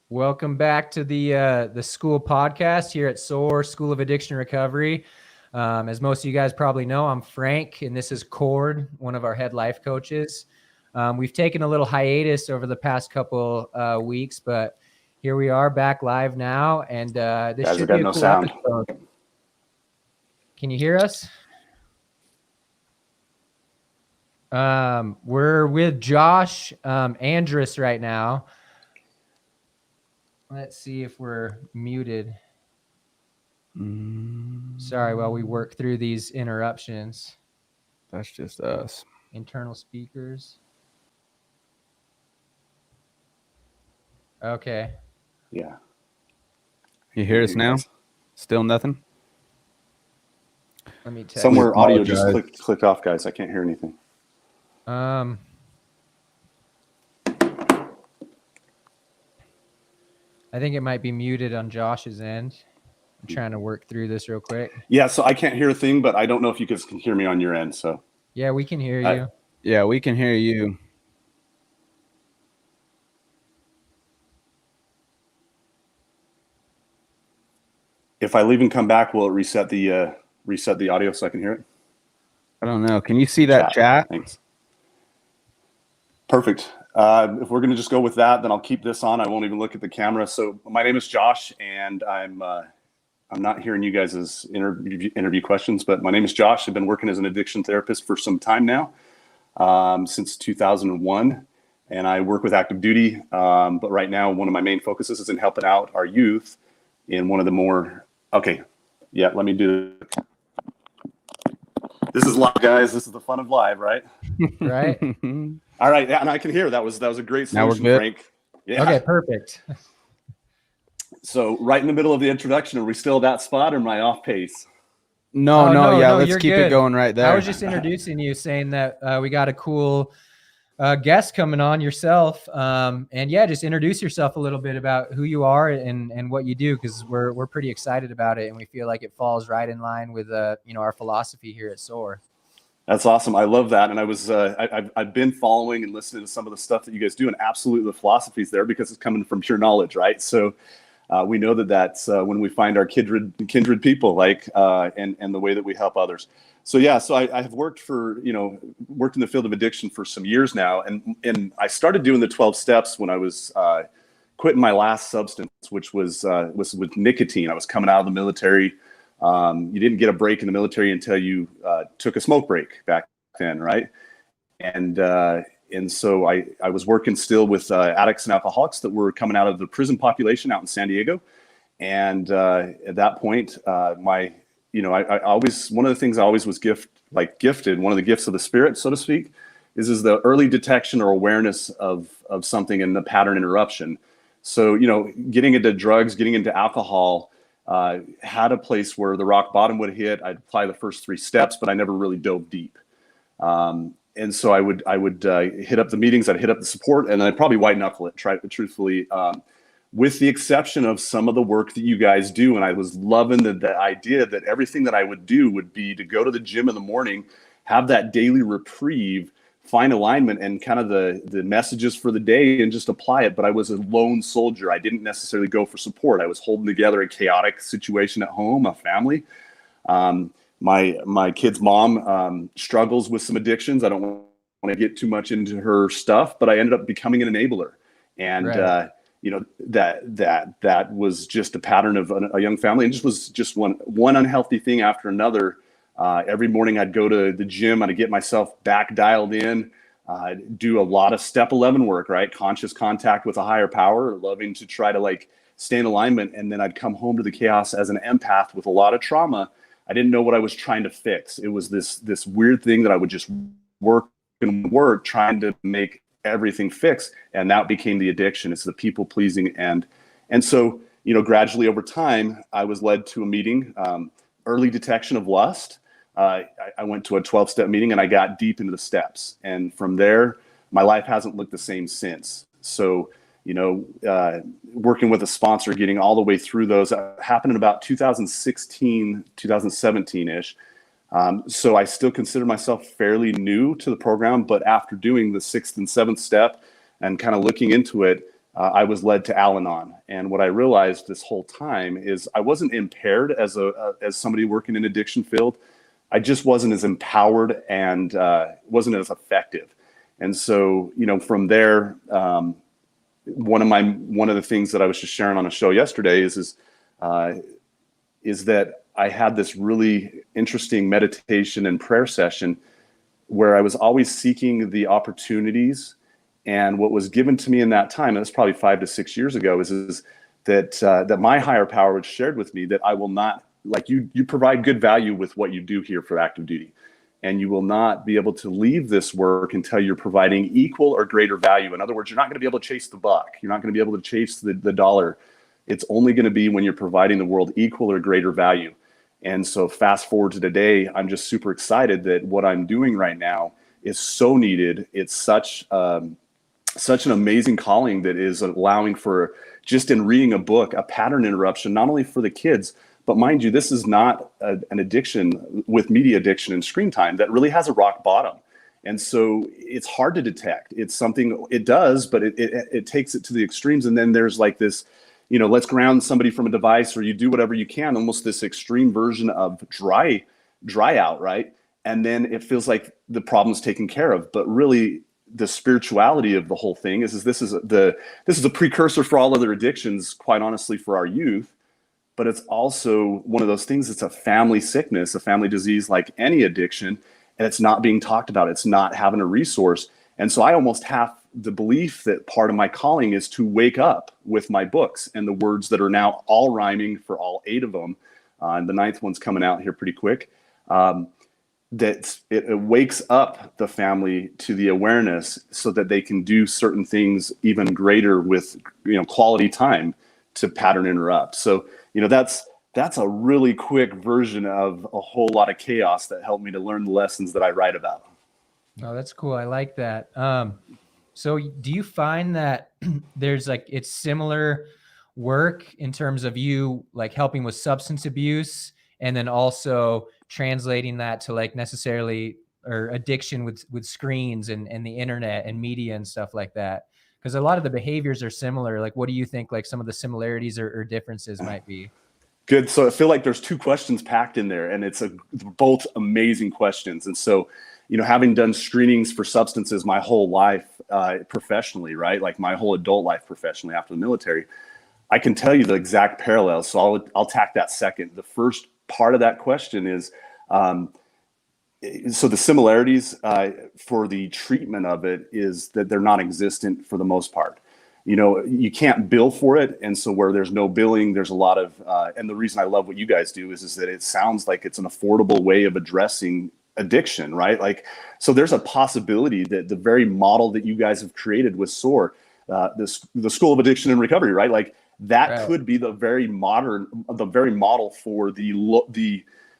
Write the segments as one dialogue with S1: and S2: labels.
S1: Welcome back to the school podcast here at SOAR School of Addiction Recovery. As most of you guys probably know, I'm Frank, and this is Cord, one of our head life coaches. We've taken a little hiatus over the past couple weeks, but here we are back live now, and this
S2: Guys,
S1: should
S2: I
S1: be
S2: got
S1: a
S2: no
S1: cool
S2: sound.
S1: episode. Can you hear us? We're with Josh Andrus right now. Let's see if we're muted. Sorry, while we work through these interruptions.
S3: That's just us.
S1: Internal speakers. Okay.
S2: Yeah.
S3: You hear us now? Still nothing?
S1: Let me text.
S2: Somewhere audio just
S3: apologize.
S2: clicked off, guys. I can't hear anything.
S1: I think it might be muted on Josh's end. I'm trying to work through this real quick.
S2: Yeah, so I can't hear a thing, but I don't know if you guys can hear me on your end. So
S1: Yeah, we can hear you.
S3: Yeah, we can hear you.
S2: if I leave and come back, will it reset the audio so I can hear it?
S3: I don't know. Can you see that chat?
S2: Thanks. Perfect. If we're going to just go with that, then I'll keep this on. I won't even look at the camera. So my name is Josh, and I'm not hearing you guys' interview questions, but my name is Josh. I've been working as an addiction therapist for some time now, since 2001, and I work with active duty. But right now, one of my main focuses is in helping out our youth in one of the more, okay, yeah, let me do it. This is live, guys. This is the fun of live, right?
S1: Right.
S2: All right, yeah, and I can hear. That was a great solution,
S3: Now we're good.
S2: Frank. Yeah.
S1: Okay, perfect.
S2: So right in the middle of the introduction, are we still at that spot, or am I off pace?
S3: No, let's
S1: you're
S3: keep
S1: good.
S3: it going right there.
S1: I was just introducing you, saying that we got a cool guest coming on, yourself, and yeah, just introduce yourself a little bit about who you are and what you do, because we're pretty excited about it, and we feel like it falls right in line with our philosophy here at SOAR.
S2: That's awesome. I love that. And I was I've been following and listening to some of the stuff that you guys do, and absolutely the philosophy is there because it's coming from pure knowledge, right? So we know that's when we find our kindred people, like and the way that we help others. So yeah, so I have worked in the field of addiction for some years now, and I started doing the 12 steps when I was quitting my last substance, which was with nicotine. I was coming out of the military. You didn't get a break in the military until you took a smoke break back then, right? And so I was working still with addicts and alcoholics that were coming out of the prison population out in San Diego. And at that point, I always, one of the things I always was gifted, one of the gifts of the spirit, so to speak, is the early detection or awareness of something in the pattern interruption. So, getting into drugs, getting into alcohol, had a place where the rock bottom would hit. I'd apply the first 3 steps, but I never really dove deep. And so I would hit up the meetings, I'd hit up the support, and then I'd probably white knuckle it, truthfully, with the exception of some of the work that you guys do. And I was loving the idea that everything that I would do would be to go to the gym in the morning, have that daily reprieve, find alignment and kind of the messages for the day and just apply it. But I was a lone soldier. I didn't necessarily go for support. I was holding together a chaotic situation at home, a family. My kid's mom struggles with some addictions. I don't want to get too much into her stuff, but I ended up becoming an enabler. And,
S1: Right.
S2: that was just a pattern of a young family, and just was just one unhealthy thing after another. Every morning I'd go to the gym, I'd get myself back dialed in, do a lot of step 11 work, right? Conscious contact with a higher power, loving to try to stay in alignment. And then I'd come home to the chaos as an empath with a lot of trauma. I didn't know what I was trying to fix. It was this weird thing that I would just work trying to make everything fix. And that became the addiction. It's the people pleasing. And so, gradually over time, I was led to a meeting, early detection of lust. I went to a 12-step meeting and I got deep into the steps. And from there, my life hasn't looked the same since. So, working with a sponsor, getting all the way through those happened in about 2016, 2017-ish. So I still consider myself fairly new to the program, but after doing the 6th and 7th step and kind of looking into it, I was led to Al-Anon. And what I realized this whole time is I wasn't impaired as somebody working in addiction field. I just wasn't as empowered and wasn't as effective. And so, from there, one of the things that I was just sharing on a show yesterday is that I had this really interesting meditation and prayer session where I was always seeking the opportunities. And what was given to me in that time, and it's probably 5 to 6 years ago, is that my higher power was shared with me that I will not, like you provide good value with what you do here for active duty. And you will not be able to leave this work until you're providing equal or greater value. In other words, you're not going to be able to chase the buck. You're not going to be able to chase the dollar. It's only going to be when you're providing the world equal or greater value. And so fast forward to today, I'm just super excited that what I'm doing right now is so needed. It's such an amazing calling that is allowing for, just in reading a book, a pattern interruption, not only for the kids, but mind you, this is not an addiction with media addiction and screen time that really has a rock bottom. And so it's hard to detect. It's something it does, but it takes it to the extremes. And then there's like this, let's ground somebody from a device, or you do whatever you can, almost this extreme version of dry out, right? And then it feels like the problem's taken care of. But really, the spirituality of the whole thing is this is a precursor for all other addictions, quite honestly, for our youth. But it's also one of those things. It's a family sickness, a family disease like any addiction, and it's not being talked about. It's not having a resource. And so I almost have the belief that part of my calling is to wake up with my books and the words that are now all rhyming for all 8 of them. And the 9th one's coming out here pretty quick. That it wakes up the family to the awareness so that they can do certain things even greater with, quality time to pattern interrupt. So, that's a really quick version of a whole lot of chaos that helped me to learn the lessons that I write about.
S1: Oh, that's cool. I like that. So do you find that there's it's similar work in terms of you helping with substance abuse and then also translating that to necessarily or addiction with screens and the internet and media and stuff like that? Because a lot of the behaviors are similar. What do you think some of the similarities or differences might be?
S2: Good. So I feel like there's 2 questions packed in there, and it's both amazing questions. And so, having done screenings for substances my whole life professionally, right? Like my whole adult life professionally after the military, I can tell you the exact parallels. So I'll tack that second. The first part of that question is, so the similarities for the treatment of it is that they're non-existent for the most part. You can't bill for it. And so where there's no billing, there's a lot of, and the reason I love what you guys do is that it sounds like it's an affordable way of addressing addiction, right? So there's a possibility that the very model that you guys have created with SOAR, the School of Addiction and Recovery, right? That right. Could be the very model for the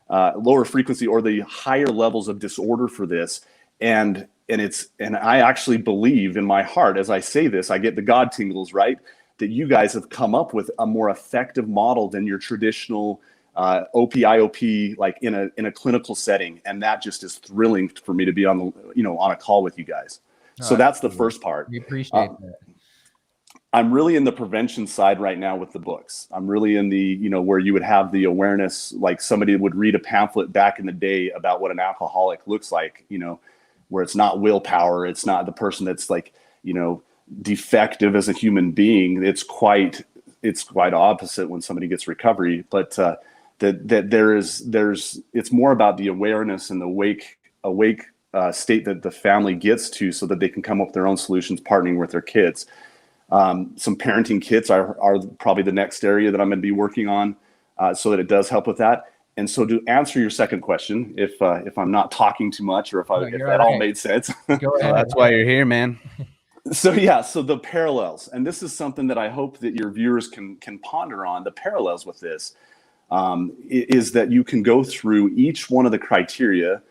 S2: lower frequency or the higher levels of disorder for this. And I actually believe in my heart, as I say this, I get the God tingles, right? That you guys have come up with a more effective model than your traditional OPIOP, in a clinical setting. And that just is thrilling for me to be on a call with you guys. So that's the first part.
S1: We appreciate that.
S2: I'm really in the prevention side right now with the books. I'm really in the, where you would have the awareness, like somebody would read a pamphlet back in the day about what an alcoholic looks like, where it's not willpower. It's not the person that's defective as a human being. It's quite opposite when somebody gets recovery, but that it's more about the awareness and the awake state that the family gets to so that they can come up with their own solutions, partnering with their kids. Some parenting kits are probably the next area that I'm going to be working on so that it does help with that. And so to answer your second question, if I'm not talking too much or if that all made sense.
S1: Go ahead.
S3: That's why you're here, man.
S2: So the parallels, and this is something that I hope that your viewers can ponder on. The parallels with this is that you can go through each one of the criteria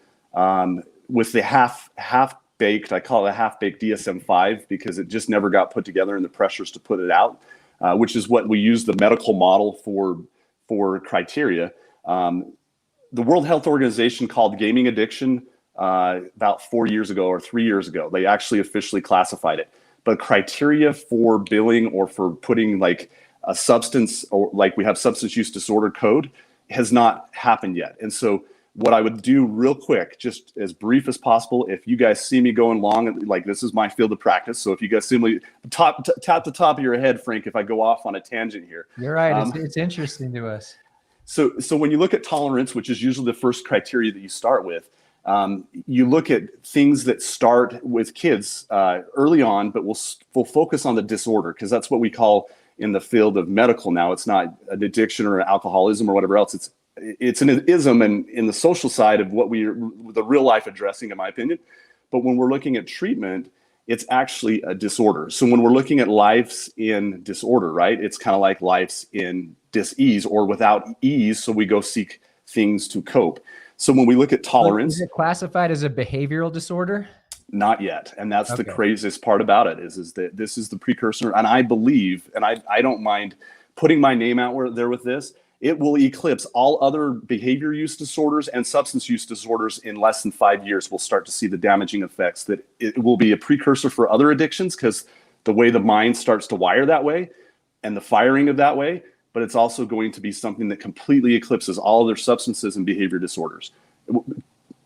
S2: with the half-baked, I call it a half-baked DSM-5 because it just never got put together and the pressures to put it out, which is what we use the medical model for criteria. The World Health Organization called gaming addiction about 4 years ago or 3 years ago. They actually officially classified it. but criteria for billing or for putting like a substance, or like we have substance use disorder code, has not happened yet. And so what I would do real quick, just as brief as possible, if you guys see me going long, like this is my field of practice. So if you guys simply tap the top of your head, Frank, if I go off on a tangent here.
S1: You're right. It's interesting to us.
S2: So when you look at tolerance, which is usually the first criteria that you start with, you look at things that start with kids early on, but we'll focus on the disorder, because that's what we call in the field of medical now. It's not an addiction or alcoholism or whatever else. It's an ism, and in the social side of what the real life addressing, in my opinion. But when we're looking at treatment, it's actually a disorder. So when we're looking at life's in disorder, right, it's kind of like life's in dis-ease or without ease. So we go seek things to cope. So when we look at tolerance,
S1: is it classified as a behavioral disorder?
S2: Not yet. And that's the craziest part about it is that this is the precursor. And I believe, and I don't mind putting my name out there with this, it will eclipse all other behavior use disorders and substance use disorders. In less than 5 years, we'll start to see the damaging effects, that it will be a precursor for other addictions, because the way the mind starts to wire that way and the firing of that way, but it's also going to be something that completely eclipses all other substances and behavior disorders.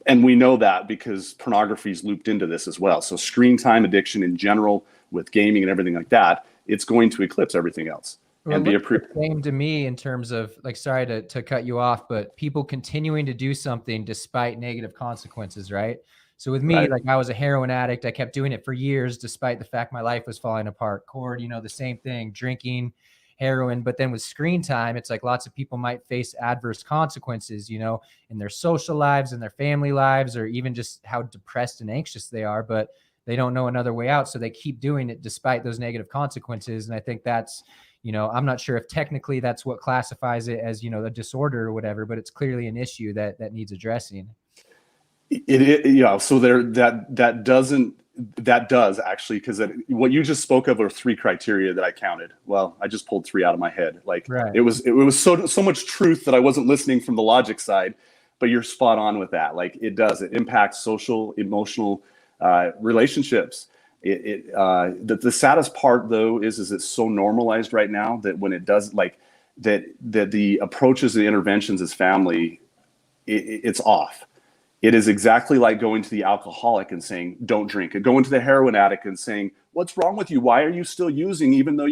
S2: And we know that because pornography is looped into this as well. So screen time addiction in general, with gaming and everything like that, it's going to eclipse everything else.
S1: Well,
S2: and be a
S1: same to me in terms of, like, sorry to cut you off, but people continuing to do something despite negative consequences, right? So with me,
S2: right.
S1: like, I was a heroin addict. I kept doing it for years, despite the fact my life was falling apart. Cord, the same thing, drinking, heroin. But then with screen time, it's like lots of people might face adverse consequences, in their social lives, in their family lives, or even just how depressed and anxious they are, but they don't know another way out. So they keep doing it despite those negative consequences. And I think that's, I'm not sure if technically that's what classifies it as, a disorder or whatever, but it's clearly an issue that needs addressing.
S2: So that does actually, because what you just spoke of are 3 criteria that I counted. Well, I just pulled 3 out of my head. Like, right. It was so much truth that I wasn't listening from the logic side, but you're spot on with that. Like, it impacts social, emotional relationships. The saddest part though is it's so normalized right now that when it does, like, that the approaches and interventions as family, it's off. It is exactly like going to the alcoholic and saying, don't drink, going to the heroin addict and saying, what's wrong with you? Why are you still using, even though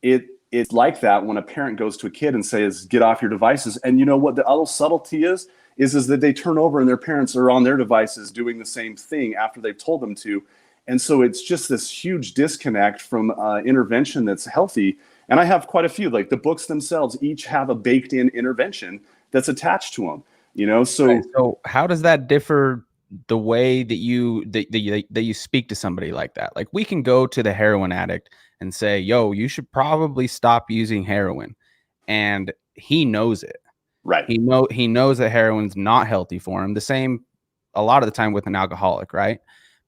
S2: it's like that when a parent goes to a kid and says, get off your devices. And you know what the other subtlety is that they turn over and their parents are on their devices doing the same thing after they've told them to. And so it's just this huge disconnect from intervention that's healthy. And I have quite a few, like the books themselves each have a baked in intervention that's attached to them.
S3: So how does that differ the way that you speak to somebody like that? Like, we can go to the heroin addict and say, yo, you should probably stop using heroin. And he knows it.
S2: Right.
S3: He knows that heroin's not healthy for him. The same a lot of the time with an alcoholic, right?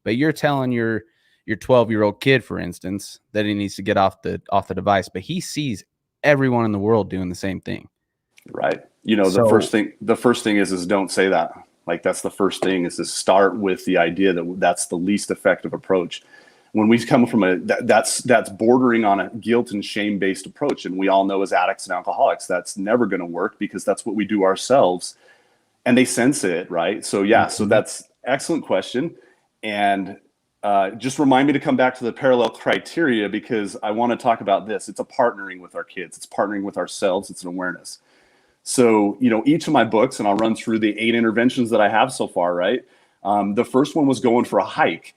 S3: But you're telling your 12-year-old kid, for instance, that he needs to get off the device, but he sees everyone in the world doing the same thing.
S2: Right. The first thing is don't say that. Like, that's the first thing, is to start with the idea that that's the least effective approach. When we come from that's bordering on a guilt and shame based approach. And we all know, as addicts and alcoholics, that's never going to work, because that's what we do ourselves, and they sense it. Right. So yeah, so that's excellent question. And just remind me to come back to the parallel criteria, because I want to talk about this. It's a partnering with our kids. It's partnering with ourselves. It's an awareness. So, each of my books, and I'll run through the 8 interventions that I have so far, right? The first one was going for a hike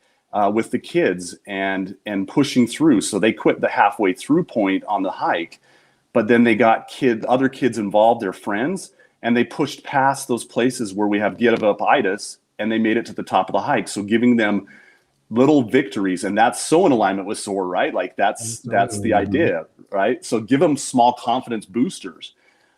S2: with the kids and pushing through. So they quit the halfway through point on the hike, but then they got other kids involved, their friends, and they pushed past those places where we have give-up-itis, and they made it to the top of the hike. So giving them little victories, and that's so in alignment with SOAR, right? Like, that's the idea, right? So give them small confidence boosters.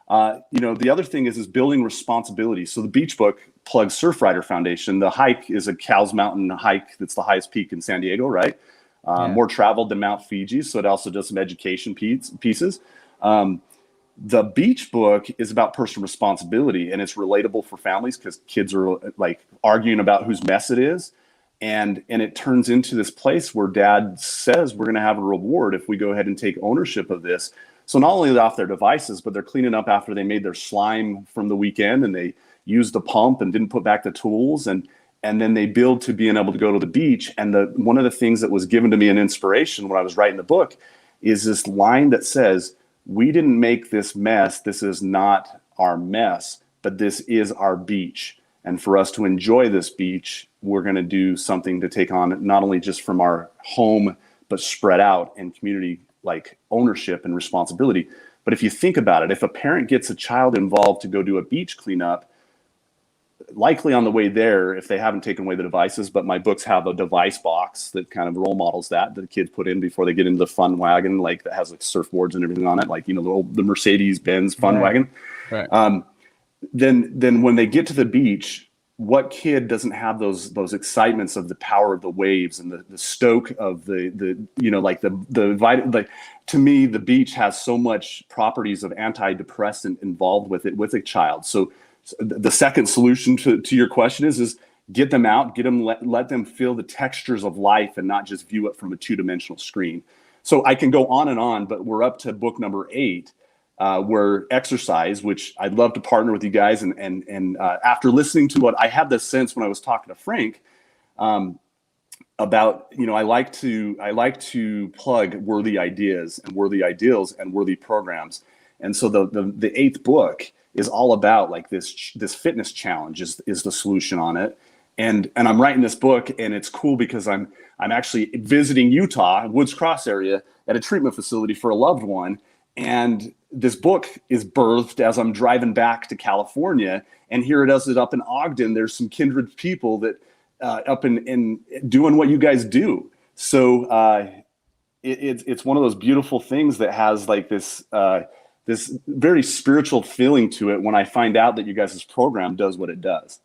S2: The other thing is building responsibility. So the Beach Book plugs Surfrider Foundation. The hike is a Cowles Mountain hike. That's the highest peak in San Diego, right? More traveled than Mount Fuji. So it also does some education pieces. The Beach Book is about personal responsibility, and it's relatable for families, because kids are like arguing about whose mess it is. And it turns into this place where dad says we're going to have a reward if we go ahead and take ownership of this. So not only off their devices, but they're cleaning up after they made their slime from the weekend and they used the pump and didn't put back the tools. And then they build to being able to go to the beach. And one of the things that was given to me an inspiration when I was writing the book is this line that says, we didn't make this mess. This is not our mess, but this is our beach. And for us to enjoy this beach, we're going to do something to take on not only just from our home, but spread out and community like ownership and responsibility. But if you think about it, if a parent gets a child involved to go do a beach cleanup, likely on the way there, if they haven't taken away the devices, but my books have a device box that kind of role models that the kids put in before they get into the fun wagon, like that has like surfboards and everything on it, like, the Mercedes-Benz fun wagon.
S3: Right.
S2: Then when they get to the beach, what kid doesn't have those excitements of the power of the waves and the stoke of to me, the beach has so much properties of antidepressant involved with it with a child. So the second solution to your question is get them out, let them feel the textures of life and not just view it from a two-dimensional screen. So I can go on and on, but we're up to book number 8. Where exercise, which I'd love to partner with you guys. And after listening to what I had this sense when I was talking to Frank about, I like to plug worthy ideas and worthy ideals and worthy programs. And so the 8th book is all about like this fitness challenge is the solution on it. And I'm writing this book, and it's cool because I'm actually visiting Utah, Woods Cross area, at a treatment facility for a loved one. And this book is birthed as I'm driving back to California, and here it is up in Ogden. There's some kindred people that up in doing what you guys do. So it's one of those beautiful things that has like this very spiritual feeling to it when I find out that you guys' program does what it does.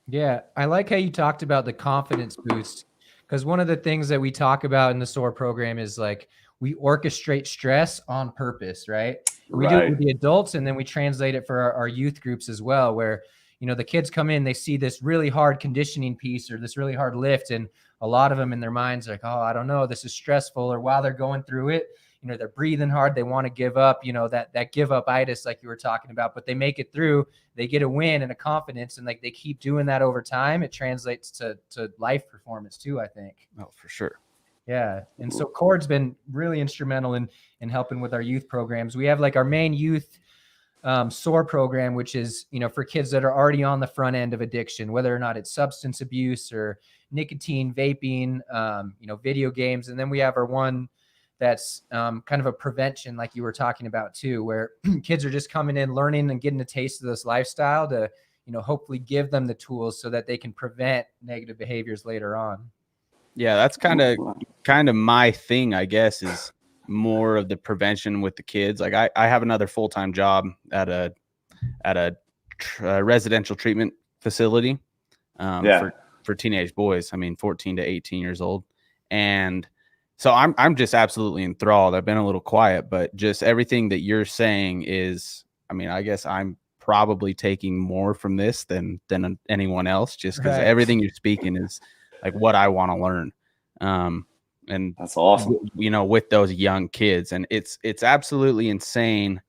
S1: Yeah, I like how you talked about the confidence boost, because one of the things that we talk about in the SOAR program is like, we orchestrate stress on purpose, right? We do it with the adults, and then we translate it for our youth groups as well, where, the kids come in, they see this really hard conditioning piece or this really hard lift, and a lot of them in their minds are like, oh, I don't know, this is stressful. Or while they're going through it, they're breathing hard, they want to give up, that give up-itis like you were talking about, but they make it through, they get a win and a confidence, and like they keep doing that over time. It translates to life performance too, I think.
S3: Oh, for sure.
S1: Yeah. And so Cord's been really instrumental in helping with our youth programs. We have like our main youth SOAR program, which is, for kids that are already on the front end of addiction, whether or not it's substance abuse or nicotine, vaping, video games. And then we have our one that's kind of a prevention, like you were talking about too, where kids are just coming in, learning and getting a taste of this lifestyle to, hopefully give them the tools so that they can prevent negative behaviors later on. Yeah,
S3: that's kind of my thing, I guess, is more of the prevention with the kids. Like I have another full-time job at a residential treatment facility for teenage boys. 14 to 18 years old. And so I'm just absolutely enthralled. I've been a little quiet, but just everything that you're saying is, I guess I'm probably taking more from this than anyone else, just because everything you're speaking is like what I want to learn. And
S2: that's awesome,
S3: with those young kids. And it's absolutely insane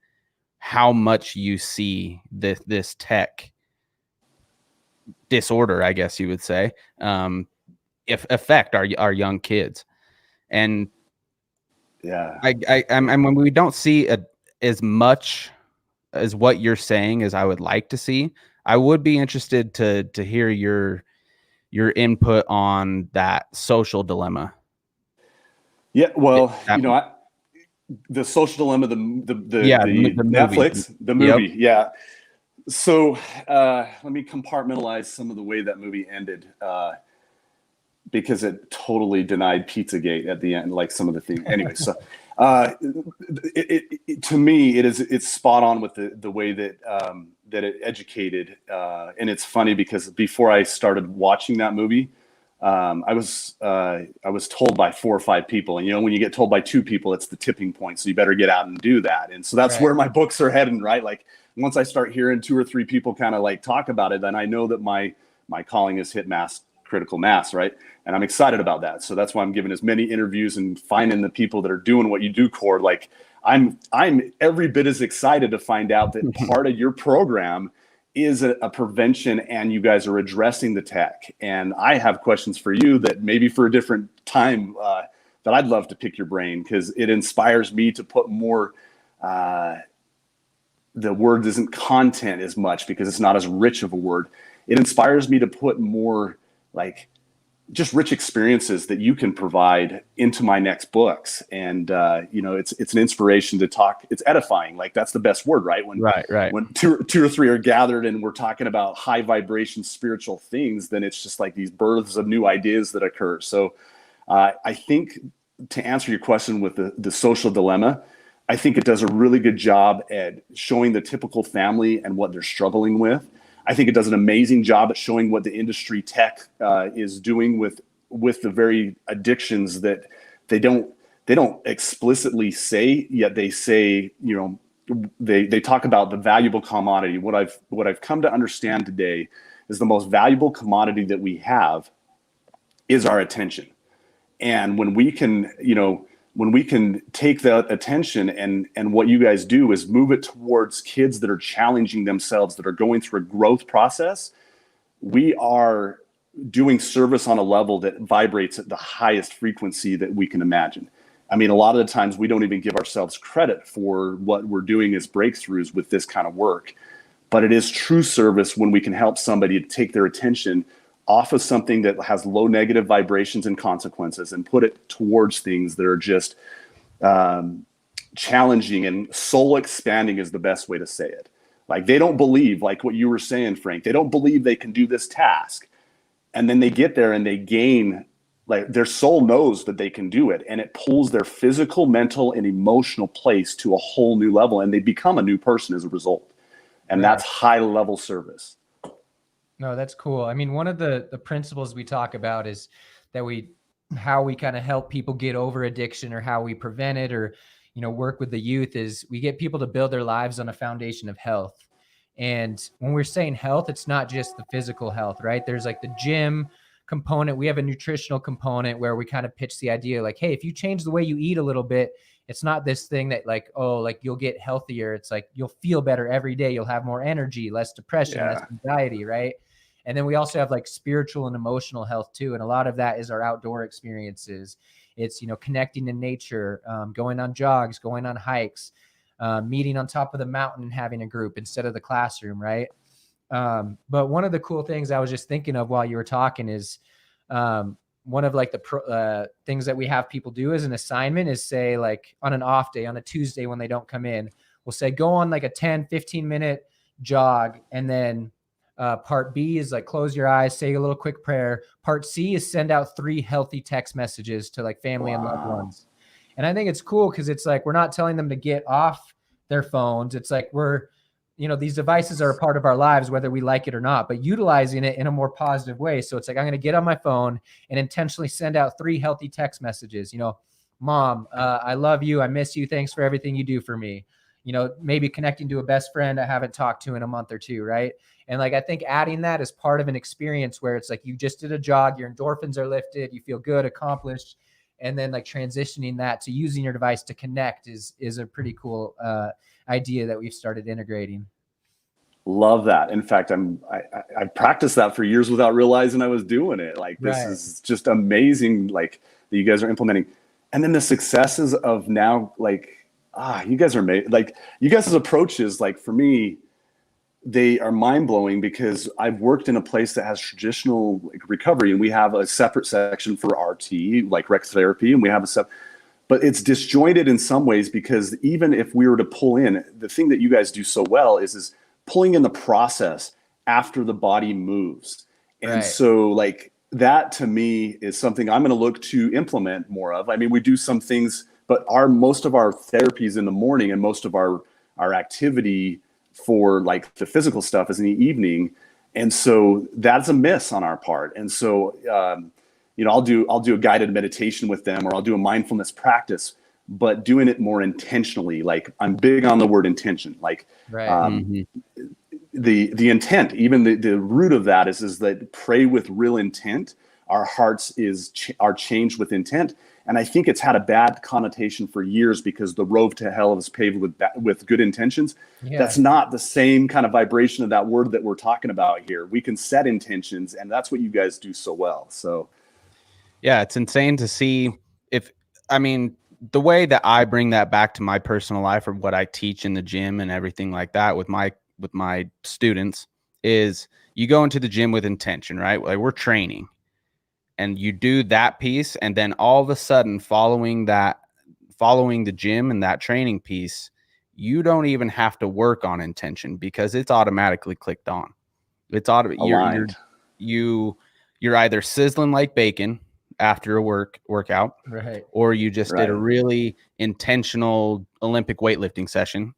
S3: how much you see this tech disorder, I guess you would say, affect our young kids. And
S2: yeah,
S3: when we don't see as much as what you're saying as I would like to see, I would be interested to hear your input on that social dilemma.
S2: Yeah, well, the social dilemma, the Netflix, the movie. Yep. Yeah. So let me compartmentalize some of the way that movie ended, because it totally denied Pizzagate at the end, like some of the things. Anyway, so to me, it's spot on with the way that it educated, and it's funny because before I started watching that movie, I was told by 4 or 5 people, and when you get told by 2 people, it's the tipping point. So you better get out and do that. And so that's where my books are heading, right? Like once I start hearing 2 or 3 people kind of like talk about it, then I know that my calling has hit mass critical mass, right? And I'm excited about that. So that's why I'm giving as many interviews and finding the people that are doing what you do, Cord. Like I'm every bit as excited to find out that part of your program is a prevention, and you guys are addressing the tech. And I have questions for you that maybe for a different time that I'd love to pick your brain, because it inspires me to put more. The word isn't content as much because it's not as rich of a word. It inspires me to put more like just rich experiences that you can provide into my next books. And, it's an inspiration to talk. It's edifying. Like that's the best word, right? When two or three are gathered and we're talking about high vibration, spiritual things, then it's just like these births of new ideas that occur. So I think to answer your question with the social dilemma, I think it does a really good job at showing the typical family and what they're struggling with. I think it does an amazing job at showing what the industry tech is doing with the very addictions that they don't explicitly say, yet they say, they talk about the valuable commodity. What I've come to understand today is the most valuable commodity that we have is our attention. And when we can, when we can take that attention and what you guys do is move it towards kids that are challenging themselves, that are going through a growth process, we are doing service on a level that vibrates at the highest frequency that we can imagine. I mean, a lot of the times we don't even give ourselves credit for what we're doing as breakthroughs with this kind of work. But it is true service when we can help somebody to take their attention off of something that has low negative vibrations and consequences and put it towards things that are just challenging and soul expanding is the best way to say it. Like they don't believe, like what you were saying, Frank, they don't believe they can do this task. And then they get there and they gain, like their soul knows that they can do it, and it pulls their physical, mental, and emotional place to a whole new level, and they become a new person as a result. And that's high level service.
S1: No, that's cool. I mean, one of the principles we talk about is that how we kind of help people get over addiction, or how we prevent it, or, work with the youth, is we get people to build their lives on a foundation of health. And when we're saying health, it's not just the physical health, right? There's like the gym component. We have a nutritional component where we kind of pitch the idea like, hey, if you change the way you eat a little bit, it's not this thing that like, oh, like you'll get healthier. It's like, you'll feel better every day. You'll have more energy, less depression, less anxiety, right? And then we also have like spiritual and emotional health too. And a lot of that is our outdoor experiences. It's, connecting to nature, going on jogs, going on hikes, meeting on top of the mountain and having a group instead of the classroom, right? But one of the cool things I was just thinking of while you were talking is one of like the things that we have people do as an assignment is say, like on an off day, on a Tuesday when they don't come in, we'll say, go on like a 10, 15-minute jog. And then part B is like, close your eyes, say a little quick prayer. Part C is send out 3 healthy text messages to like family and loved ones. And I think it's cool because it's like, we're not telling them to get off their phones. It's like, these devices are a part of our lives, whether we like it or not, but utilizing it in a more positive way. So it's like, I'm going to get on my phone and intentionally send out 3 healthy text messages. Mom, I love you. I miss you. Thanks for everything you do for me. Maybe connecting to a best friend I haven't talked to in a month or two. Right. And like, I think adding that as part of an experience where it's like, you just did a jog, your endorphins are lifted, you feel good, accomplished. And then like transitioning that to using your device to connect is a pretty cool idea that we've started integrating.
S2: Love that. In fact, I practiced that for years without realizing I was doing it. Like this is just amazing, like that you guys are implementing. And then the successes of now, like, you guys are amazing. Like you guys' approaches, like for me, they are mind blowing because I've worked in a place that has traditional recovery, and we have a separate section for RT, like rec therapy, and we have but it's disjointed in some ways because even if we were to pull in, the thing that you guys do so well is pulling in the process after the body moves. And so like that to me is something I'm going to look to implement more of. I mean, we do some things, but most of our therapies in the morning and most of our activity for like the physical stuff is in the evening. And so that's a miss on our part. And so, I'll do a guided meditation with them, or I'll do a mindfulness practice, but doing it more intentionally. Like I'm big on the word intention. Like the intent, even the root of that is that pray with real intent. Our hearts are changed with intent. And I think it's had a bad connotation for years because the road to hell is paved with good intentions. Yeah. That's not the same kind of vibration of that word that we're talking about here. We can set intentions, and that's what you guys do so well. So,
S3: yeah, it's insane to see the way that I bring that back to my personal life or what I teach in the gym and everything like that with my students is you go into the gym with intention, right? Like we're training. And you do that piece, and then all of a sudden, following the gym and that training piece, you don't even have to work on intention because it's automatically clicked on. It's
S2: aligned.
S3: You're either sizzling like bacon after a workout,
S1: right,
S3: or you just did a really intentional Olympic weightlifting session,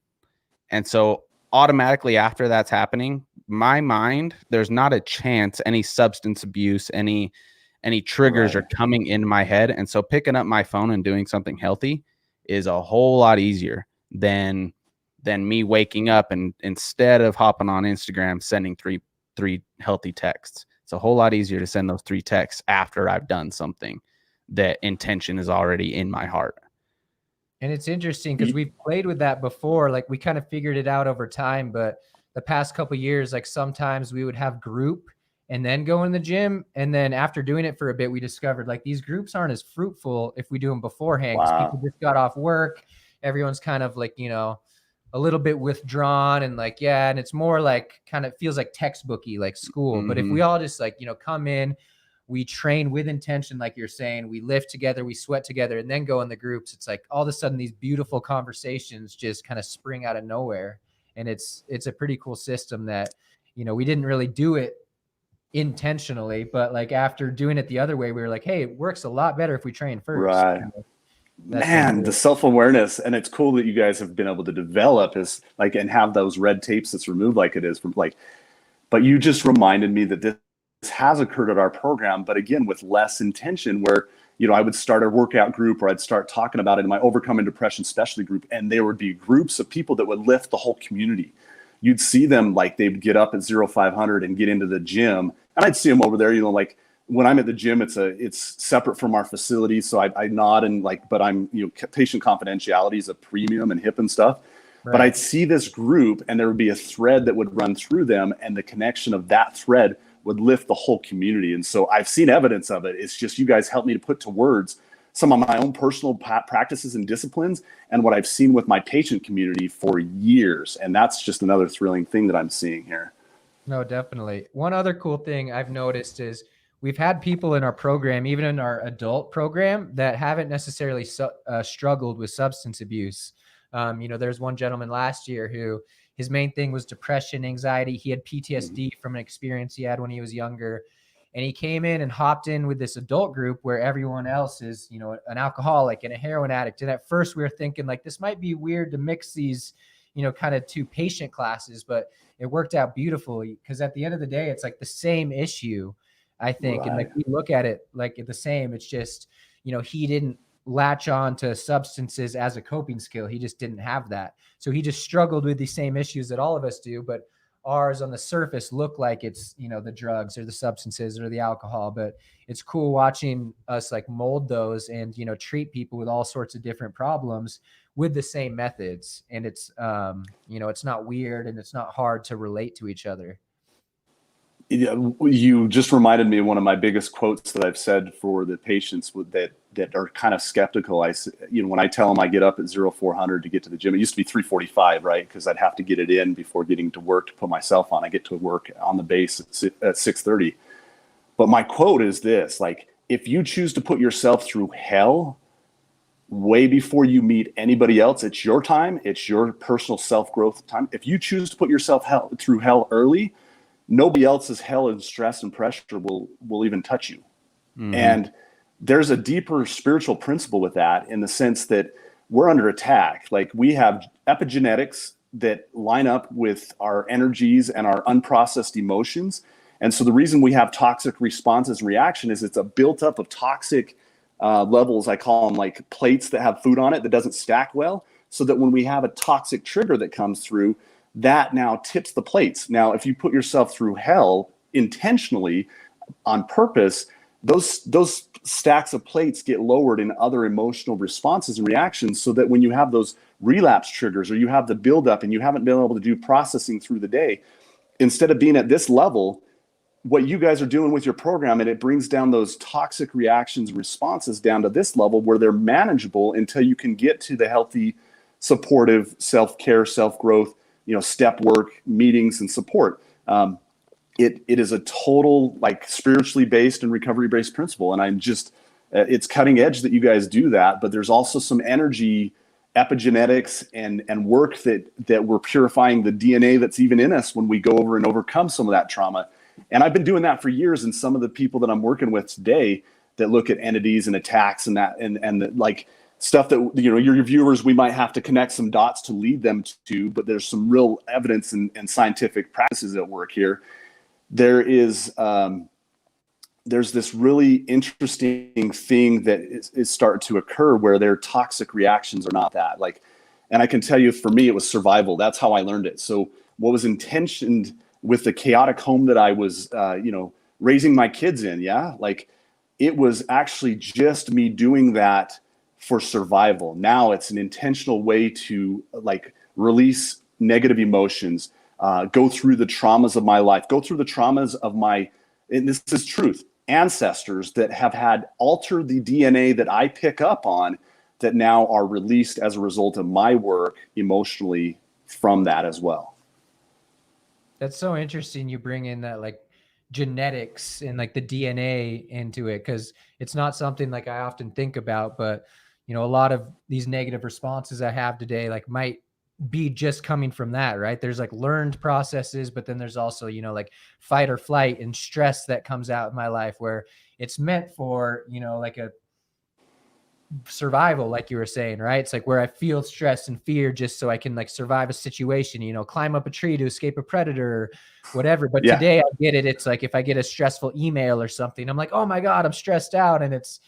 S3: and so automatically after that's happening, my mind, there's not a chance any substance abuse, any triggers are coming into my head. And so picking up my phone and doing something healthy is a whole lot easier than me waking up and instead of hopping on Instagram, sending three healthy texts. It's a whole lot easier to send those 3 texts after I've done something that intention is already in my heart.
S1: And it's interesting because we've played with that before. Like we kind of figured it out over time, but the past couple of years, like sometimes we would have group and then go in the gym. And then after doing it for a bit, we discovered like these groups aren't as fruitful if we do them beforehand because people just got off work. Everyone's kind of like, a little bit withdrawn and like, yeah. And it's more like kind of feels like textbooky, like school. But if we all just like, come in, we train with intention, like you're saying, we lift together, we sweat together, and then go in the groups. It's like all of a sudden these beautiful conversations just kind of spring out of nowhere. And it's a pretty cool system that, we didn't really do it intentionally, but like after doing it the other way, we were like, hey, it works a lot better if we train first.
S2: Right. Man, the self-awareness, and it's cool that you guys have been able to develop is like and have those red tapes that's removed like it is from like, but you just reminded me that this has occurred at our program, but again with less intention where I would start a workout group or I'd start talking about it in my overcoming depression specialty group, and there would be groups of people that would lift the whole community. You'd see them like they'd get up at 0500 and get into the gym, and I'd see them over there, like when I'm at the gym, it's separate from our facility. So I nod and like, but I'm, patient confidentiality is a premium and hip and stuff. Right. But I'd see this group and there would be a thread that would run through them, and the connection of that thread would lift the whole community. And so I've seen evidence of it. It's just you guys helped me to put to words some of my own personal practices and disciplines and what I've seen with my patient community for years. And that's just another thrilling thing that I'm seeing here.
S1: No, definitely. One other cool thing I've noticed is we've had people in our program, even in our adult program, that haven't necessarily struggled with substance abuse. There's one gentleman last year who his main thing was depression, anxiety. He had PTSD from an experience he had when he was younger. And he came in and hopped in with this adult group where everyone else is, an alcoholic and a heroin addict. And at first we were thinking like, this might be weird to mix these, kind of 2 patient classes, but it worked out beautifully because at the end of the day, it's like the same issue, I think. Right. And like we look at it like the same. It's just, he didn't latch on to substances as a coping skill. He just didn't have that. So he just struggled with the same issues that all of us do, but ours on the surface look like it's, the drugs or the substances or the alcohol. But it's cool watching us like mold those and, treat people with all sorts of different problems with the same methods. And it's, it's not weird and it's not hard to relate to each other.
S2: You just reminded me of one of my biggest quotes that I've said for the patients that are kind of skeptical. When I tell them I get up at 0400 to get to the gym, it used to be 3:45, right? Because I'd have to get it in before getting to work to put myself on. I get to work on the base at 6:30. But my quote is this, like, if you choose to put yourself through hell way before you meet anybody else, it's your time. It's your personal self-growth time. If you choose to put yourself through hell early, nobody else's hell and stress and pressure will even touch you. Mm-hmm. And there's a deeper spiritual principle with that in the sense that we're under attack. Like we have epigenetics that line up with our energies and our unprocessed emotions. And so the reason we have toxic responses and reaction is it's a built up of toxic levels. I call them like plates that have food on it that doesn't stack well. So that when we have a toxic trigger that comes through, that now tips the plates. Now, if you put yourself through hell intentionally on purpose, those stacks of plates get lowered in other emotional responses and reactions, so that when you have those relapse triggers or you have the buildup and you haven't been able to do processing through the day, instead of being at this level, what you guys are doing with your program, and it brings down those toxic reactions and responses down to this level where they're manageable until you can get to the healthy, supportive self-care, self-growth, step work, meetings, and support. It is a total, like, spiritually based and recovery based principle. And I'm just, it's cutting edge that you guys do that, but there's also some energy epigenetics and work that we're purifying the DNA that's even in us when we go over and overcome some of that trauma. And I've been doing that for years. And some of the people that I'm working with today that look at entities and attacks and that, and the, like, stuff that, your viewers, we might have to connect some dots to lead them to, but there's some real evidence and scientific practices at work here. There's this really interesting thing that is starting to occur where their toxic reactions are not that, like, and I can tell you, for me, it was survival. That's how I learned it. So what was intentioned with the chaotic home that I was, raising my kids in, like, it was actually just me doing that for survival. Now it's an intentional way to, like, release negative emotions, go through the traumas of my life, go through the traumas of my, and this is truth, ancestors that have had altered the DNA that I pick up on, that now are released as a result of my work emotionally from that as well.
S1: That's so interesting. You bring in that, like, genetics and, like, the DNA into it, because it's not something, like, I often think about, but a lot of these negative responses I have today, like, might be just coming from that, right? There's, like, learned processes, but then there's also, like, fight or flight and stress that comes out in my life where it's meant for, like, a survival, like you were saying, right? It's like where I feel stress and fear just so I can, like, survive a situation, climb up a tree to escape a predator or whatever. But today I get it. It's like, if I get a stressful email or something, I'm like, oh my God, I'm stressed out. And it's,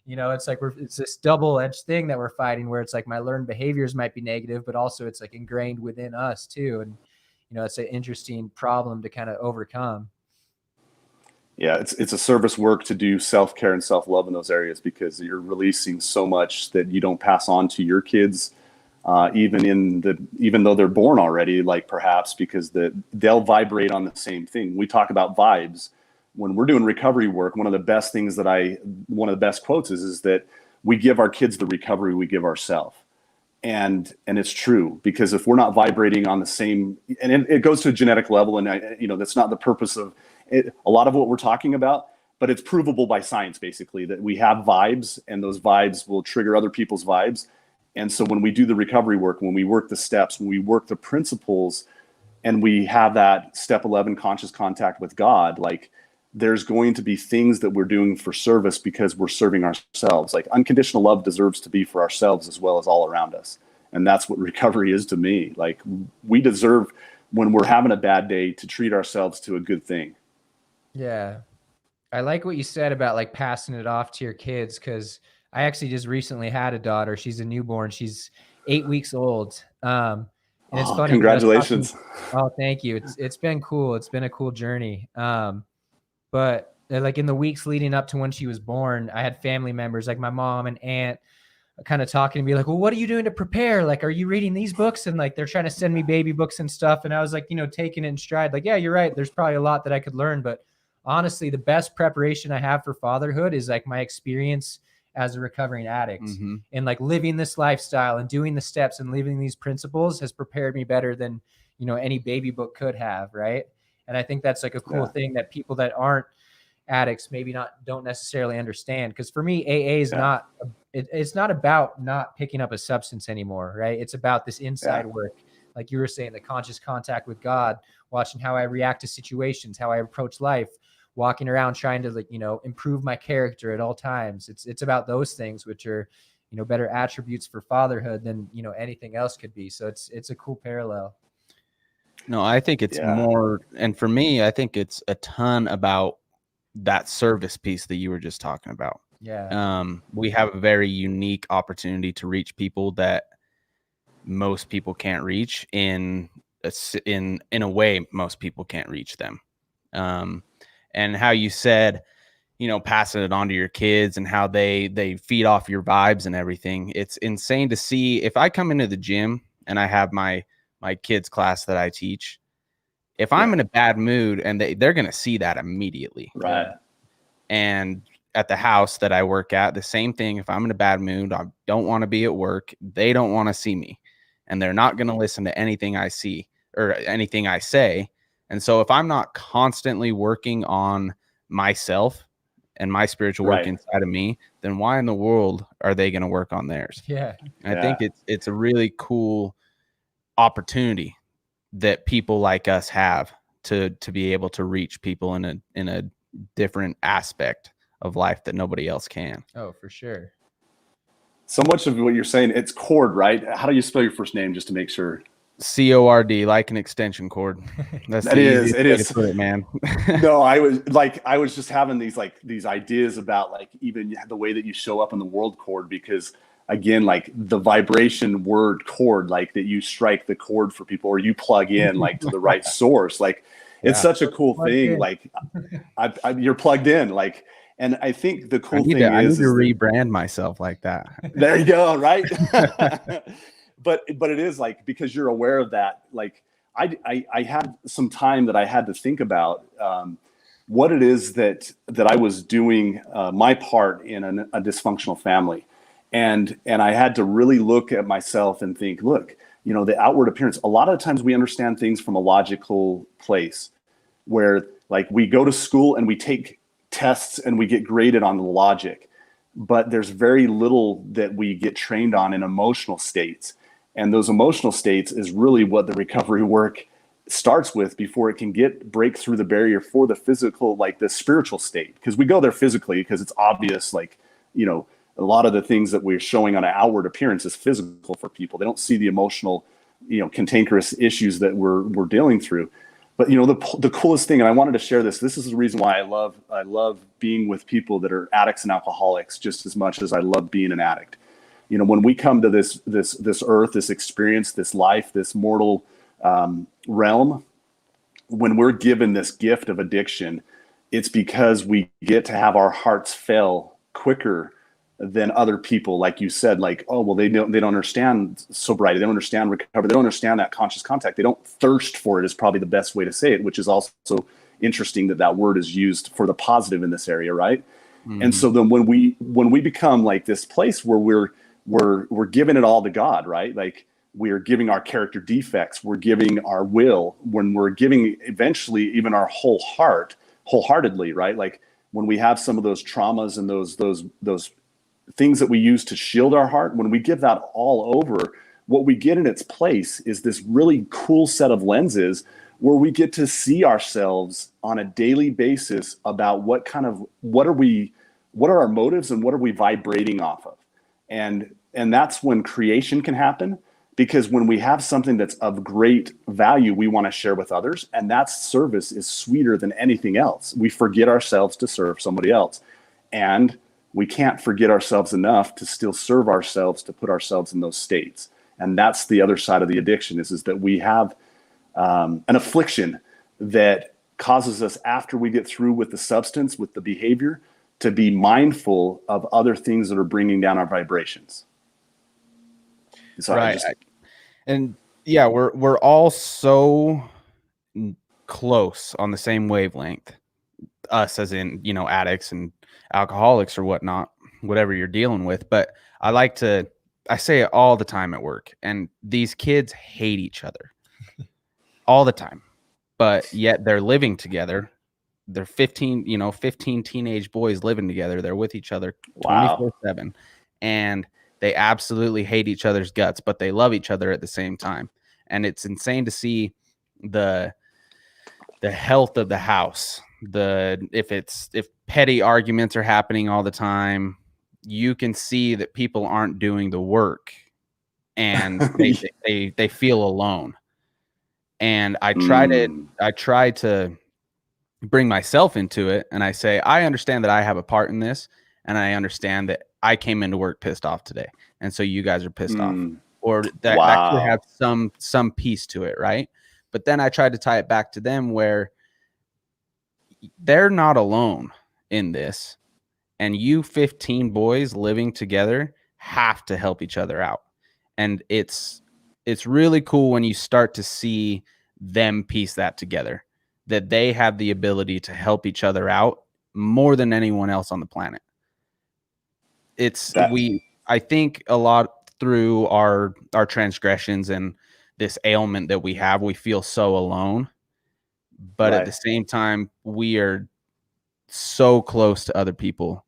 S1: it's like, it's this double-edged thing that we're fighting, where it's like my learned behaviors might be negative, but also it's, like, ingrained within us too. And, it's an interesting problem to kind of overcome.
S2: Yeah, it's a service work to do self-care and self-love in those areas, because you're releasing so much that you don't pass on to your kids, even though they're born already, like, perhaps because they'll vibrate on the same thing. We talk about vibes when we're doing recovery work. One of the best quotes is that we give our kids the recovery we give ourselves. And it's true, because if we're not vibrating on the same, and it goes to a genetic level, and that's not the purpose of it, a lot of what we're talking about, but it's provable by science, basically, that we have vibes, and those vibes will trigger other people's vibes. And so when we do the recovery work, when we work the steps, when we work the principles, and we have that step 11 conscious contact with God, like, there's going to be things that we're doing for service because we're serving ourselves. Like, unconditional love deserves to be for ourselves as well as all around us. And that's what recovery is to me. Like, we deserve, when we're having a bad day, to treat ourselves to a good thing.
S1: Yeah. I like what you said about, like, passing it off to your kids, because I actually just recently had a daughter. She's a newborn. She's 8 weeks old. And it's funny.
S2: Congratulations.
S1: Oh, thank you. It's been cool. It's been a cool journey. But like, in the weeks leading up to when she was born, I had family members, like my mom and aunt, kind of talking to me, like, well, what are you doing to prepare? Like, are you reading these books? And, like, they're trying to send me baby books and stuff. And I was like, taking it in stride. Like, yeah, you're right. There's probably a lot that I could learn, but honestly, the best preparation I have for fatherhood is, like, my experience as a recovering addict, and, like, living this lifestyle and doing the steps and living these principles has prepared me better than, any baby book could have. Right. And I think that's, like, a cool thing that people that aren't addicts maybe don't necessarily understand. Because for me, AA is it's not about not picking up a substance anymore, right? It's about this inside work, like you were saying, the conscious contact with God, watching how I react to situations, how I approach life, walking around trying to, like, improve my character at all times. It's about those things, which are, better attributes for fatherhood than, anything else could be. So it's a cool parallel.
S3: No, I think it's more, and for me, I think it's a ton about that service piece that you were just talking about.
S1: Yeah.
S3: We have a very unique opportunity to reach people that most people can't reach in in a way most people can't reach them. And how you said, passing it on to your kids and how they feed off your vibes and everything. It's insane to see. If I come into the gym and I have my kids class that I teach, if I'm in a bad mood, and they're going to see that immediately.
S2: Right.
S3: And at the house that I work at, the same thing. If I'm in a bad mood, I don't want to be at work. They don't want to see me, and they're not going to listen to anything I see or anything I say. And so if I'm not constantly working on myself and my spiritual work inside of me, then why in the world are they going to work on theirs?
S1: Yeah.
S3: And I think it's a really cool opportunity that people like us have to be able to reach people in a different aspect of life that nobody else can.
S1: Oh, for sure.
S2: So much of what you're saying, it's Cord, right? How do you spell your first name, just to make sure?
S3: CORD, like an extension cord. That's
S2: it is,
S3: man.
S2: No, I was just having these ideas about like even the way that you show up in the world, Cord, because again, like the vibration word chord, like that you strike the chord for people, or you plug in like to the right source. Like it's such a cool thing. Like you're plugged in, like, and I think the cool thing
S3: I need to
S2: that,
S3: rebrand myself like that.
S2: There you go. Right. But it is like, because you're aware of that. Like I had some time that I had to think about what it is that I was doing my part in a dysfunctional family. And I had to really look at myself and think, look, the outward appearance, a lot of the times we understand things from a logical place where like we go to school and we take tests and we get graded on the logic, but there's very little that we get trained on in emotional states. And those emotional states is really what the recovery work starts with before it can break through the barrier for the physical, like the spiritual state. Because we go there physically because it's obvious, like, a lot of the things that we're showing on an outward appearance is physical for people. They don't see the emotional, cantankerous issues that we're dealing through. But the coolest thing, and I wanted to share this. This is the reason why I love being with people that are addicts and alcoholics just as much as I love being an addict. When we come to this earth, this experience, this life, this mortal realm, when we're given this gift of addiction, it's because we get to have our hearts fail quicker than other people. Like you said, like, oh, well, they don't understand sobriety. They don't understand recovery. They don't understand that conscious contact. They don't thirst for it is probably the best way to say it, which is also interesting that word is used for the positive in this area. Right. Mm-hmm. And so then when we become like this place where we're giving it all to God, right? Like we're giving our character defects, we're giving our will, when we're giving eventually even our whole heart, wholeheartedly, right? Like when we have some of those traumas and those things that we use to shield our heart, when we give that all over, what we get in its place is this really cool set of lenses where we get to see ourselves on a daily basis about what are our motives and what are we vibrating off of. And that's when creation can happen, because when we have something that's of great value, we want to share with others. And that service is sweeter than anything else. We forget ourselves to serve somebody else. And we can't forget ourselves enough to still serve ourselves, to put ourselves in those states. And that's the other side of the addiction is that we have an affliction that causes us, after we get through with the substance, with the behavior, to be mindful of other things that are bringing down our vibrations. So
S3: right. And yeah, we're all so close on the same wavelength, us as in, addicts and alcoholics or whatnot, whatever you're dealing with. But I say it all the time at work, and these kids hate each other all the time, but yet they're living together. They're 15 teenage boys living together. They're with each other 24/7, and they absolutely hate each other's guts, but they love each other at the same time. And it's insane to see the health of the house. If petty arguments are happening all the time, you can see that people aren't doing the work, and they feel alone. And I try to bring myself into it, and I say, I understand that I have a part in this, and I understand that I came into work pissed off today, and so you guys are pissed off, or that could have some piece to it, right? But then I tried to tie it back to them where they're not alone in this. And you 15 boys living together have to help each other out. And it's really cool when you start to see them piece that together, that they have the ability to help each other out more than anyone else on the planet. I think a lot through our transgressions and this ailment that we have, we feel so alone. But at the same time, we are so close to other people,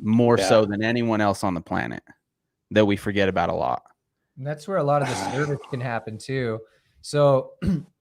S3: more so than anyone else on the planet, that we forget about a lot.
S1: And that's where a lot of the service can happen too. So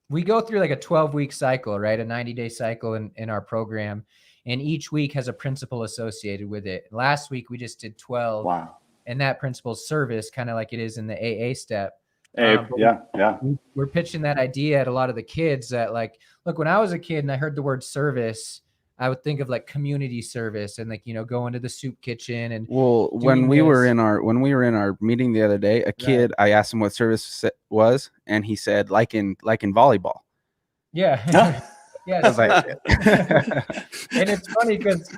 S1: we go through like a 12-week cycle, right? A 90-day cycle in our program. And each week has a principle associated with it. Last week, we just did 12.
S2: Wow.
S1: And that principle is service, kind of like it is in the AA step. We're pitching that idea at a lot of the kids that, like, look, when I was a kid and I heard the word service, I would think of like community service and like, going to the soup kitchen. And
S3: when we were in our meeting the other day, a kid, I asked him what service was, and he said like in volleyball.
S1: Yeah. Yeah. And it's funny because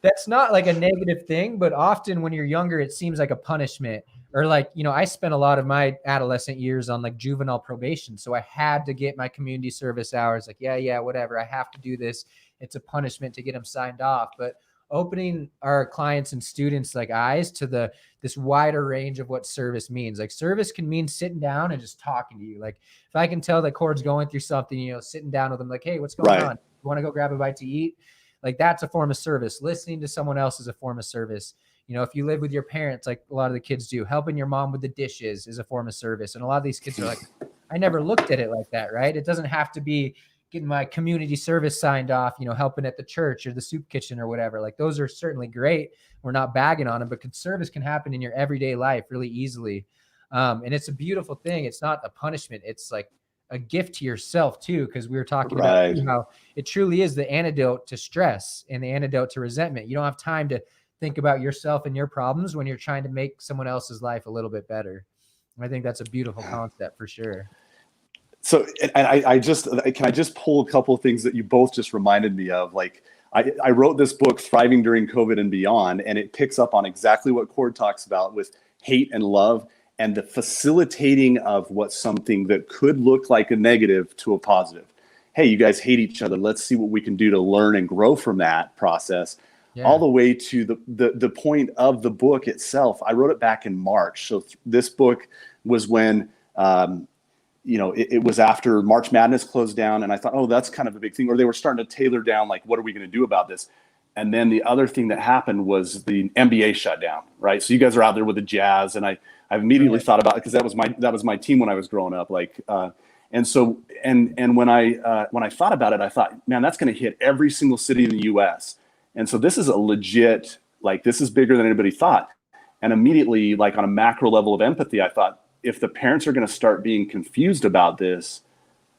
S1: that's not like a negative thing, but often when you're younger, it seems like a punishment. Or like, I spent a lot of my adolescent years on like juvenile probation. So I had to get my community service hours. Like, yeah, whatever. I have to do this. It's a punishment to get them signed off. But opening our clients and students like eyes to this wider range of what service means. Like service can mean sitting down and just talking to you. Like if I can tell that Cord's going through something, sitting down with them like, hey, what's going on? You want to go grab a bite to eat? Like that's a form of service. Listening to someone else is a form of service. If you live with your parents, like a lot of the kids do, helping your mom with the dishes is a form of service. And a lot of these kids are like, I never looked at it like that, right? It doesn't have to be getting my community service signed off, helping at the church or the soup kitchen or whatever. Like those are certainly great. We're not bagging on them, but service can happen in your everyday life really easily. And it's a beautiful thing. It's not a punishment. It's like a gift to yourself too, because we were talking about how it truly is the antidote to stress and the antidote to resentment. You don't have time to think about yourself and your problems when you're trying to make someone else's life a little bit better. And I think that's a beautiful concept for sure.
S2: So, and I just pull a couple of things that you both just reminded me of. Like I wrote this book, Thriving During COVID and Beyond, and it picks up on exactly what Cord talks about with hate and love and the facilitating of what something that could look like a negative to a positive. Hey, you guys hate each other. Let's see what we can do to learn and grow from that process. All the way to the point of the book itself. I wrote it back in March. So this book was when, it was after March Madness closed down. And I thought, oh, that's kind of a big thing. Or they were starting to tailor down, like, what are we going to do about this? And then the other thing that happened was the NBA shut down, right? So you guys are out there with the Jazz. And I immediately thought about it because that was my team when I was growing up. Like, and when I thought about it, I thought, man, that's going to hit every single city in the U.S. And so this is a legit, like, this is bigger than anybody thought. And immediately, like on a macro level of empathy, I thought, if the parents are going to start being confused about this,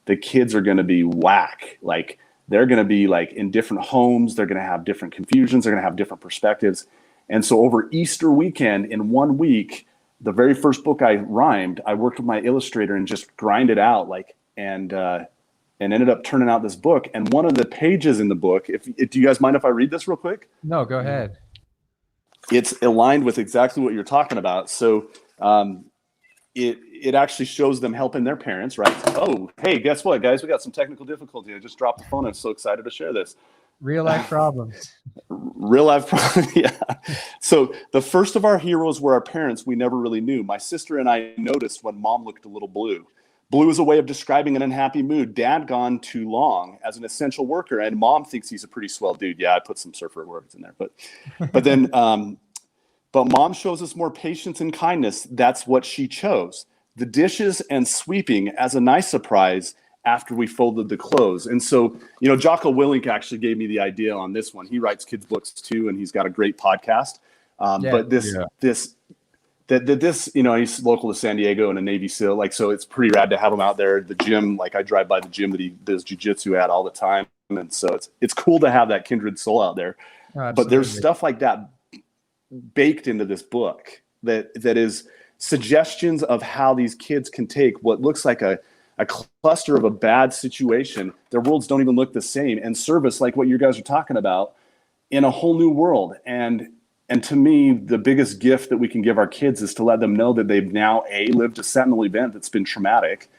S2: the kids are going to be whack. Like they're going to be like in different homes. They're going to have different confusions. They're going to have different perspectives. And so over Easter weekend in 1 week, the very first book I rhymed, I worked with my illustrator and just grinded out and ended up turning out this book. And one of the pages in the book, do you guys mind if I read this real quick?
S1: No, go ahead.
S2: It's aligned with exactly what you're talking about. So it actually shows them helping their parents, right? Oh, hey, guess what, guys? We got some technical difficulty. I just dropped the phone. I'm so excited to share this.
S1: Real life problems.
S2: Real life problems, yeah. So the first of our heroes were our parents we never really knew. My sister and I noticed when mom looked a little blue. Blue is a way of describing an unhappy mood. Dad gone too long as an essential worker, and mom thinks he's a pretty swell dude. Yeah, I put some surfer words in there, but mom shows us more patience and kindness. That's what she chose. The dishes and sweeping as a nice surprise after we folded the clothes. And so, Jocko Willink actually gave me the idea on this one. He writes kids books too, and he's got a great podcast. He's local to San Diego and a Navy SEAL. So it's pretty rad to have him out there. The gym, I drive by the gym that he does jujitsu at all the time. And so it's cool to have that kindred soul out there. Oh, but there's stuff like that baked into this book that is suggestions of how these kids can take what looks like a a cluster of a bad situation, their worlds don't even look the same, and service, like what you guys are talking about, in a whole new world. And to me, the biggest gift that we can give our kids is to let them know that they've now lived a seminal event that's been traumatic,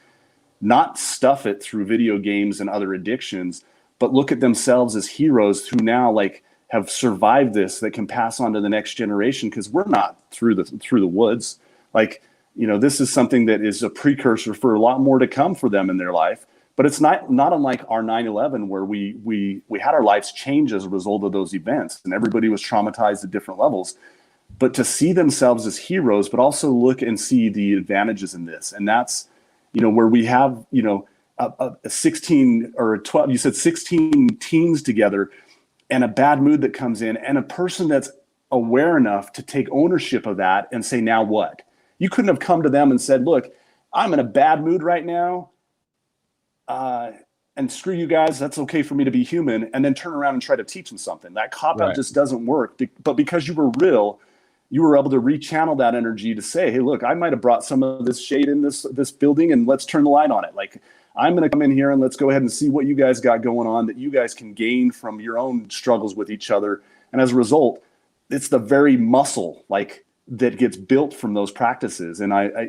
S2: not stuff it through video games and other addictions, but look at themselves as heroes who now like have survived this, that can pass on to the next generation, because we're not through the woods. Like, you know, this is something that is a precursor for a lot more to come for them in their life. But it's not unlike our 9/11, where we had our lives change as a result of those events, and everybody was traumatized at different levels. But to see themselves as heroes, but also look and see the advantages in this, and that's, you know, where we have, you know, a 16 or a 12, you said 16 teens together, and a bad mood that comes in, and a person that's aware enough to take ownership of that and say, now what? You couldn't have come to them and said, look, I'm in a bad mood right now, and screw you guys, that's okay for me to be human, and then turn around and try to teach them something. That cop-out just doesn't work. But because you were real, you were able to rechannel that energy to say, hey, look, I might have brought some of this shade in this building, and let's turn the light on it. Like, I'm going to come in here and let's go ahead and see what you guys got going on that you guys can gain from your own struggles with each other. And as a result, it's the very muscle like that gets built from those practices. And I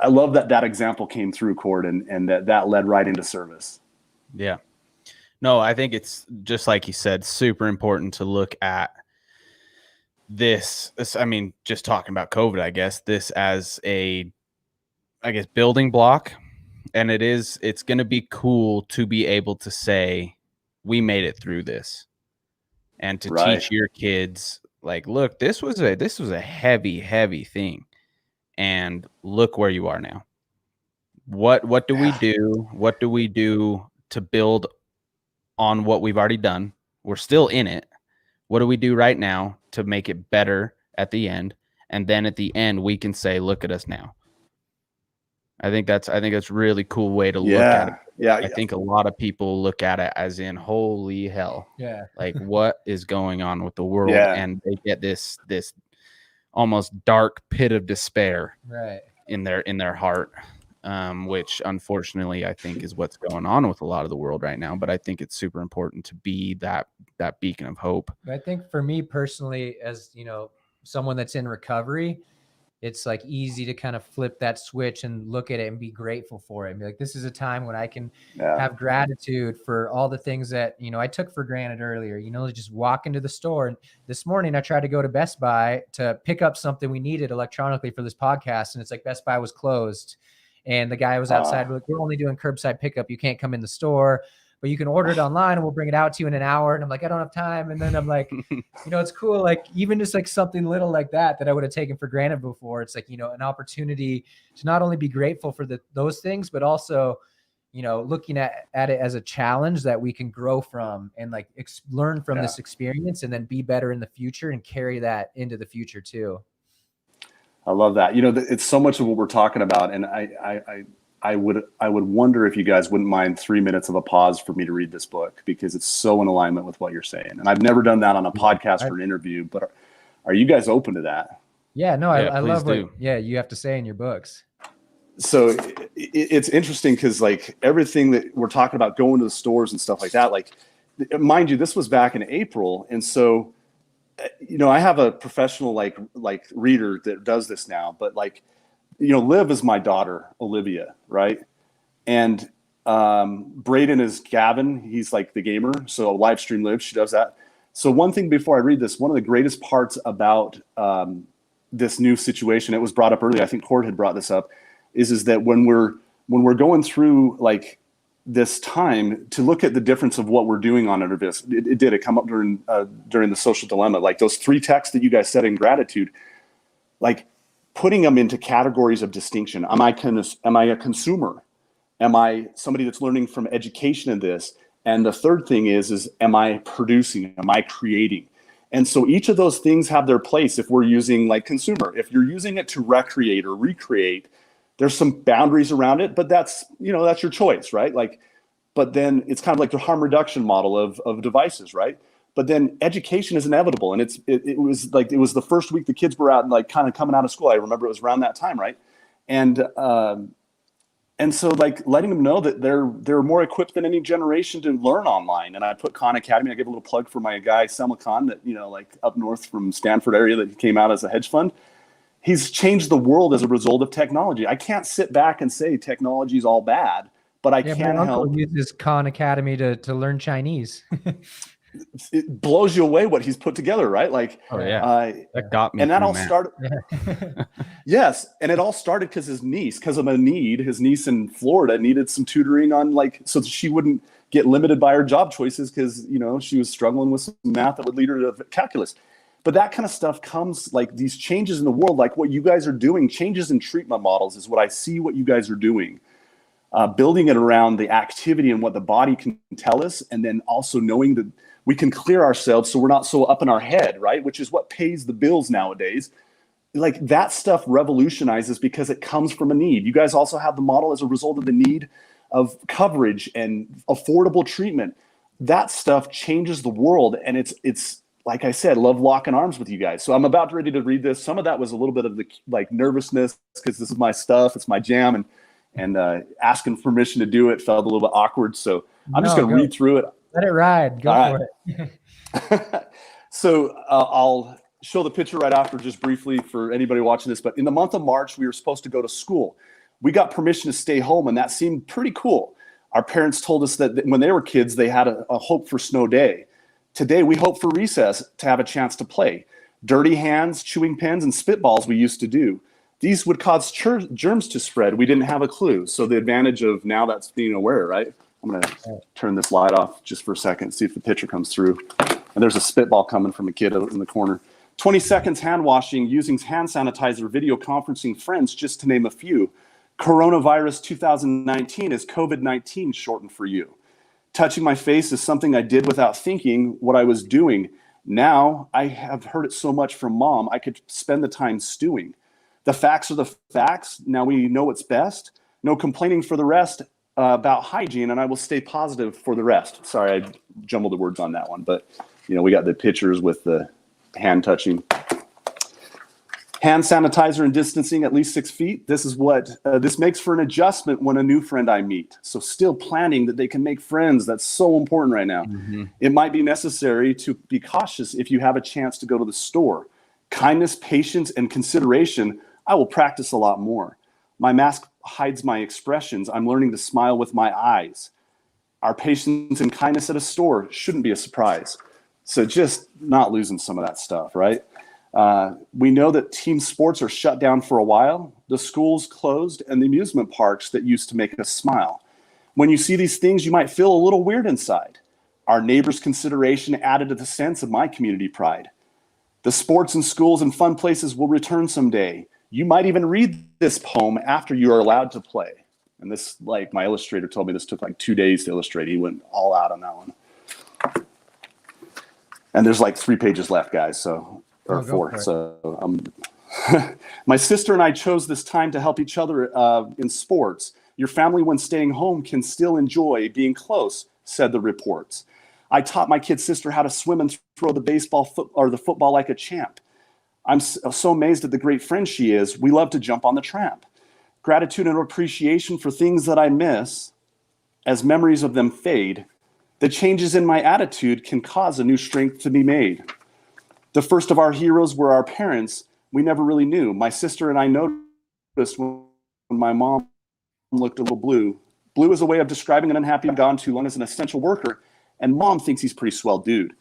S2: love that example came through, Cord, and that led right into service.
S3: Yeah. No, I think it's just like you said, super important to look at this. I mean, just talking about COVID, I guess, this as building block. And it's going to be cool to be able to say, we made it through this, and to teach your kids, like, look, this was a heavy, heavy thing, and look where you are now. What do we do? What do we do to build on what we've already done? We're still in it. What do we do right now to make it better at the end? And then at the end, we can say, look at us now. I think that's a really cool way to look at it.
S2: Yeah.
S3: I think a lot of people look at it as in, holy hell. Yeah. Like, what is going on with the world? Yeah. And they get this almost dark pit of despair in their heart, which unfortunately I think is what's going on with a lot of the world right now. But I think it's super important to be that beacon of hope.
S1: I think for me personally, as you know, someone that's in recovery, it's like easy to kind of flip that switch and look at it and be grateful for it and be like, this is a time when I can have gratitude for all the things that, you know, I took for granted earlier, you know, just walk into the store. And this morning I tried to go to Best Buy to pick up something we needed electronically for this podcast. And it's like, Best Buy was closed and the guy was outside. We're like, we're only doing curbside pickup. You can't come in the store, but you can order it online and we'll bring it out to you in an hour. And I'm like, I don't have time. And then I'm like, you know, it's cool. Like even just like something little like that I would have taken for granted before. It's like, you know, an opportunity to not only be grateful for those things, but also, you know, looking at it as a challenge that we can grow from and like learn from this experience and then be better in the future and carry that into the future too.
S2: I love that. You know, it's so much of what we're talking about. And I would wonder if you guys wouldn't mind 3 minutes of a pause for me to read this book, because it's so in alignment with what you're saying. And I've never done that on a podcast or an interview, but are you guys open to that?
S1: Yeah, no, I love what you have to say in your books.
S2: So it's interesting because like everything that we're talking about, going to the stores and stuff like that, like, mind you, this was back in April. And so, you know, I have a professional like reader that does this now, but like, you know, Liv is my daughter, Olivia, right? And Braden is Gavin. He's like the gamer. So live stream Liv, she does that. So one thing before I read this, one of the greatest parts about this new situation, it was brought up earlier, I think Cord had brought this up, is that when we're going through like this time to look at the difference of what we're doing on Andrus, it come up during the social dilemma, like those 3 texts that you guys said in gratitude, like putting them into categories of distinction. Am I a consumer? Am I somebody that's learning from education in this? And the third thing is am I producing? Am I creating? And so each of those things have their place if we're using like consumer. If you're using it to recreate or recreate, there's some boundaries around it, but that's your choice, right? Like, but then it's kind of like the harm reduction model of devices, right? But then education is inevitable. And it was the first week the kids were out and like kind of coming out of school. I remember it was around that time, right? And And so like letting them know that they're more equipped than any generation to learn online. And I put Khan Academy. I give a little plug for my guy Selma Khan, that like up north from Stanford area, that he came out as a hedge fund. He's changed the world as a result of technology. I can't sit back and say technology is all bad, but I can help.
S1: My uncle uses Khan Academy to learn Chinese.
S2: It blows you away what he's put together, right? Like,
S3: that got me.
S2: And that all started. Yes, and it all started because his niece in Florida needed some tutoring on so that she wouldn't get limited by her job choices because she was struggling with some math that would lead her to calculus. But that kind of stuff comes, like these changes in the world, like what you guys are doing, changes in treatment models is what I see what you guys are doing. Building it around the activity and what the body can tell us, and then also knowing that we can clear ourselves so we're not so up in our head, right? Which is what pays the bills nowadays. Like that stuff revolutionizes because it comes from a need. You guys also have the model as a result of the need of coverage and affordable treatment. That stuff changes the world, and it's like I said, love locking arms with you guys. So I'm about ready to read this. Some of that was a little bit of the nervousness because this is my stuff, it's my jam, and asking permission to do it felt a little bit awkward. So I'm just going to read through it.
S1: Let it ride. Go for
S2: it. So I'll show the picture right after, just briefly for anybody watching this. But in the month of March, we were supposed to go to school. We got permission to stay home, and that seemed pretty cool. Our parents told us that when they were kids, they had a hope for snow day. Today, we hope for recess to have a chance to play. Dirty hands, chewing pens, and spitballs we used to do. These would cause germs to spread. We didn't have a clue. So the advantage of now that's being aware, right? I'm going to turn this light off just for a second, see if the picture comes through. And there's a spitball coming from a kid out in the corner. 20 seconds hand washing, using hand sanitizer, video conferencing friends, just to name a few. Coronavirus 2019 is COVID-19 shortened for you. Touching my face is something I did without thinking what I was doing. Now I have heard it so much from mom, I could spend the time stewing. The facts are the facts. Now we know what's best. No complaining for the rest. About hygiene, and I will stay positive for the rest. Sorry, I jumbled the words on that one, but we got the pictures with the hand touching. Hand sanitizer and distancing at least 6 feet. This is what this makes for an adjustment when a new friend I meet. So still planning that they can make friends. That's so important right now. Mm-hmm. It might be necessary to be cautious if you have a chance to go to the store. Kindness, patience, and consideration, I will practice a lot more. My mask hides my expressions. I'm learning to smile with my eyes. Our patience and kindness at a store shouldn't be a surprise. So just not losing some of that stuff, right? We know that team sports are shut down for a while. The schools closed and the amusement parks that used to make us smile. When you see these things, you might feel a little weird inside. Our neighbors' consideration added to the sense of my community pride. The sports and schools and fun places will return someday. You might even read this poem after you are allowed to play. And this, like my illustrator told me, this took like 2 days to illustrate. He went all out on that one. And there's like 3 pages left, guys, so, or 4. So my sister and I chose this time to help each other in sports. Your family, when staying home, can still enjoy being close, said the reports. I taught my kid sister how to swim and throw the baseball or the football like a champ. I'm so amazed at the great friend she is. We love to jump on the tramp. Gratitude and appreciation for things that I miss, as memories of them fade. The changes in my attitude can cause a new strength to be made. The first of our heroes were our parents. We never really knew. My sister and I noticed when my mom looked a little blue. Blue is a way of describing an unhappy gone too long as an essential worker, and mom thinks he's a pretty swell dude.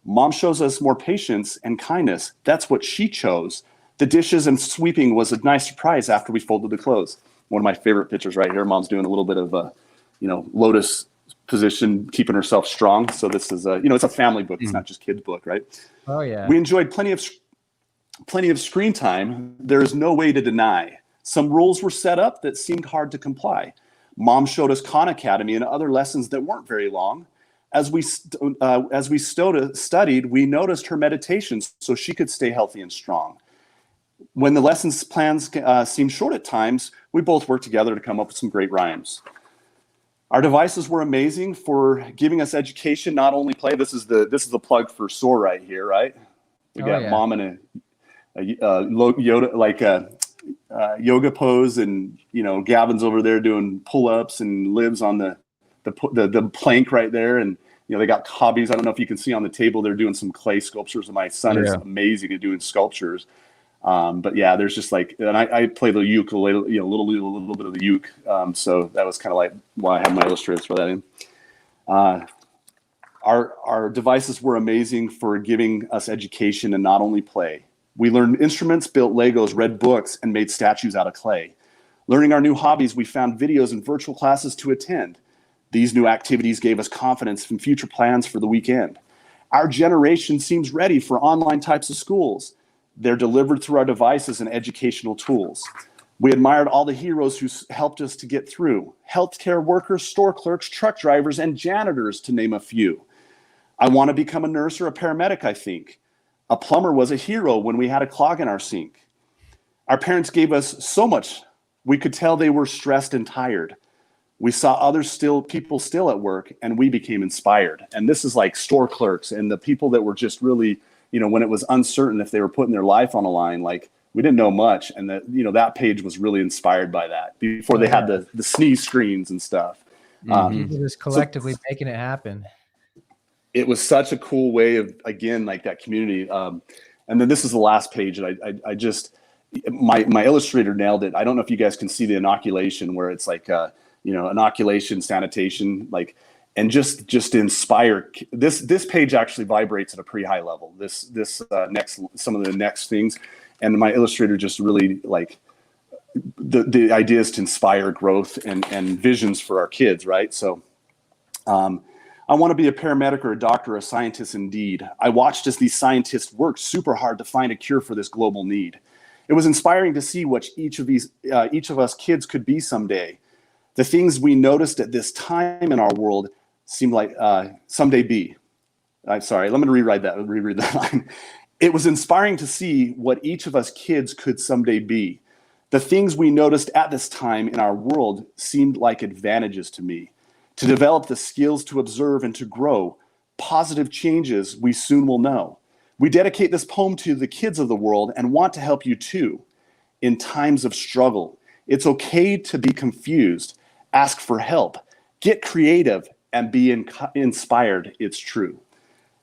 S2: Mom shows us more patience and kindness. That's what she chose. The dishes and sweeping was a nice surprise after we folded the clothes. One of my favorite pictures right here. Mom's doing a little bit of a, lotus position, keeping herself strong. So this is it's a family book. It's not just kids' book, right?
S1: Oh yeah.
S2: We enjoyed plenty of screen time. There is no way to deny. Some rules were set up that seemed hard to comply. Mom showed us Khan Academy and other lessons that weren't very long. As we studied, we noticed her meditations so she could stay healthy and strong. When the lessons plans seemed short at times, we both worked together to come up with some great rhymes. Our devices were amazing for giving us education, not only play. This is the plug for SOAR right here, right? We got Mom and a Yoda, like yoga pose, and Gavin's over there doing pull-ups and lives on the plank right there, and they got hobbies. I don't know if you can see on the table, they're doing some clay sculptures, and my son is amazing at doing sculptures. But yeah, there's just like, and I play the ukulele, a little bit of the uke. So that was kind of like why I had my illustrators for that in. Our devices were amazing for giving us education and not only play. We learned instruments, built Legos, read books, and made statues out of clay. Learning our new hobbies, we found videos and virtual classes to attend. These new activities gave us confidence in future plans for the weekend. Our generation seems ready for online types of schools. They're delivered through our devices and educational tools. We admired all the heroes who helped us to get through. Healthcare workers, store clerks, truck drivers, and janitors, to name a few. I want to become a nurse or a paramedic, I think. A plumber was a hero when we had a clog in our sink. Our parents gave us so much. We could tell they were stressed and tired. We saw people still at work, and we became inspired. And this is like store clerks and the people that were just really, when it was uncertain if they were putting their life on a line, like we didn't know much. And that page was really inspired by that before they had the sneeze screens and stuff.
S1: People just collectively making it happen.
S2: It was such a cool way of, again, like that community. And then this is the last page. And I just, my illustrator nailed it. I don't know if you guys can see the inoculation where it's like, inoculation, sanitation, like, and just to inspire. This page actually vibrates at a pretty high level. Some of the next things, and my illustrator just really like the idea is to inspire growth and visions for our kids, right? So, I want to be a paramedic or a doctor or a scientist indeed. I watched as these scientists worked super hard to find a cure for this global need. It was inspiring to see what each of us kids could be someday. The things we noticed at this time in our world seemed like someday be. I'm sorry, let me reread that line. It was inspiring to see what each of us kids could someday be. The things we noticed at this time in our world seemed like advantages to me. To develop the skills to observe and to grow, positive changes we soon will know. We dedicate this poem to the kids of the world and want to help you too. In times of struggle, it's okay to be confused. Ask for help. Get creative and be inspired. It's true.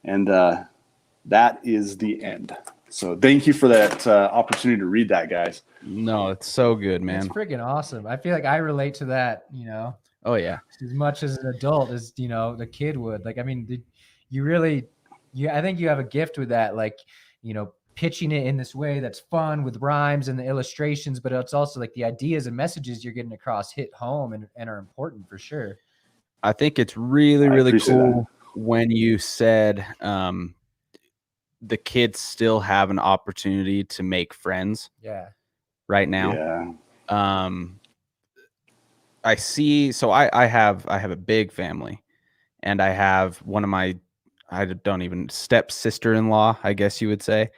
S2: And that is the end. So thank you for that opportunity to read that, guys.
S3: No, it's so good, man.
S1: It's freaking awesome. I feel like I relate to that,
S3: Oh yeah.
S1: as much as an adult as, the kid would. Like, I mean, I think you have a gift with that, like, pitching it in this way that's fun with rhymes and the illustrations, but it's also like the ideas and messages you're getting across hit home and are important for sure.
S3: I think it's really, really cool when you said the kids still have an opportunity to make friends.
S1: Yeah.
S3: Right now.
S2: Yeah.
S3: I see. So I have a big family, and I have one of my, step sister-in-law, I guess you would say.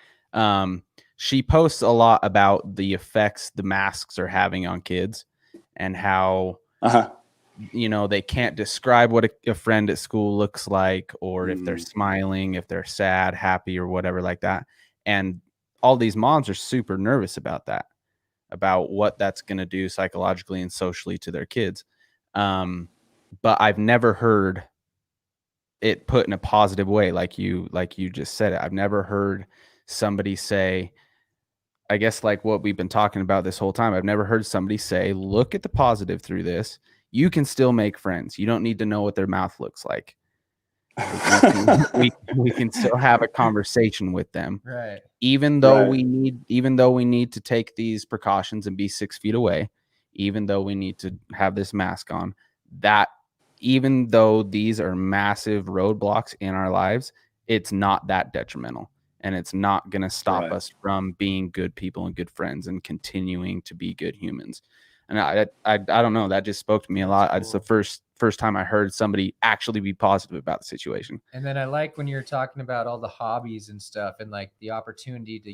S3: She posts a lot about the effects the masks are having on kids and how, they can't describe what a friend at school looks like, or if they're smiling, if they're sad, happy, or whatever like that. And all these moms are super nervous about that, about what that's going to do psychologically and socially to their kids. But I've never heard it put in a positive way. Like you just said it. I've never heard somebody say, I guess like what we've been talking about this whole time. I've never heard somebody say, look at the positive through this. You can still make friends. You don't need to know what their mouth looks like. we can still have a conversation with them,
S1: right?
S3: Even though we need to take these precautions and be 6 feet away, even though we need to have this mask on, that even though these are massive roadblocks in our lives, it's not that detrimental, and it's not going to stop us from being good people and good friends and continuing to be good humans. And I don't know, that just spoke to me a lot. It's the first time I heard somebody actually be positive about the situation.
S1: And then I like when you're talking about all the hobbies and stuff, and like the opportunity to,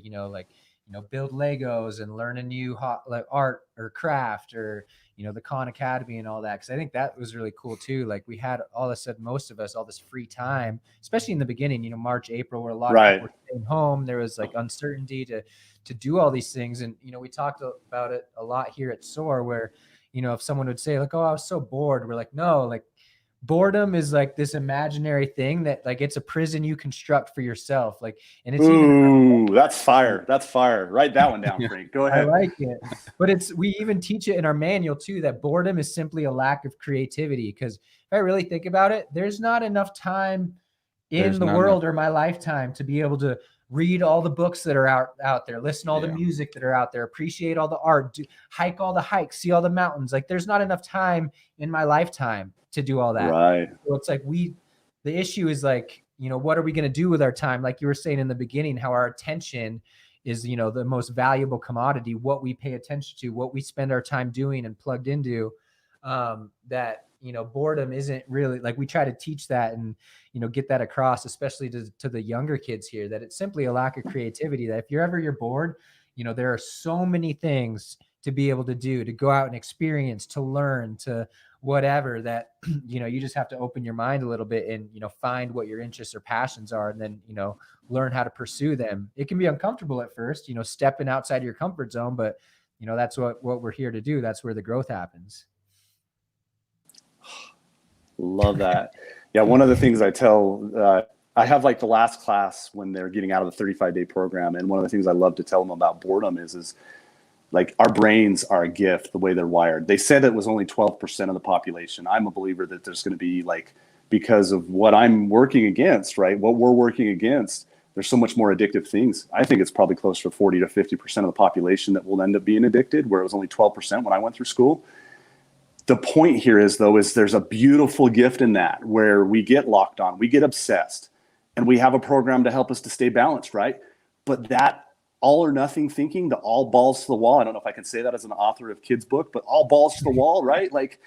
S1: build Legos and learn a new art or craft, or, the Khan Academy and all that. Cause I think that was really cool too. Like we had all of a sudden, most of us, all this free time, especially in the beginning, March, April, where a lot of people were staying home. There was like uncertainty to to do all these things. And, we talked about it a lot here at SOAR where, if someone would say like, oh, I was so bored. We're like, no, like boredom is like this imaginary thing that like it's a prison you construct for yourself. Like, and it's
S2: that's fire. That's fire. Write that one down, Frank. Go ahead.
S1: I like it. But we even teach it in our manual too, that boredom is simply a lack of creativity. Because if I really think about it, there's not enough time in the world or my lifetime to be able to read all the books that are out there, listen to all the music that are out there, appreciate all the art, hike all the hikes, see all the mountains. Like there's not enough time in my lifetime to do all that.
S2: Right.
S1: So it's like the issue is like, what are we going to do with our time? Like you were saying in the beginning, how our attention is, the most valuable commodity, what we pay attention to, what we spend our time doing and plugged into, that, boredom isn't really like, we try to teach that and, get that across, especially to the younger kids here, that it's simply a lack of creativity, that if you're bored, there are so many things to be able to do, to go out and experience, to learn, to whatever, that, you just have to open your mind a little bit and, find what your interests or passions are, and then, learn how to pursue them. It can be uncomfortable at first, stepping outside of your comfort zone, but, that's what we're here to do. That's where the growth happens.
S2: Love that. Yeah. One of the things I tell, I have like the last class when they're getting out of the 35-day program. And one of the things I love to tell them about boredom is like our brains are a gift, the way they're wired. They said it was only 12% of the population. I'm a believer that there's going to be like, because of what I'm working against, right? What we're working against, there's so much more addictive things. I think it's probably closer to 40 to 50% of the population that will end up being addicted, where it was only 12% when I went through school. The point here is there's a beautiful gift in that, where we get locked on, we get obsessed, and we have a program to help us to stay balanced, right? But that all or nothing thinking, the all balls to the wall, I don't know if I can say that as an author of kids' book, but all balls to the wall, right? Like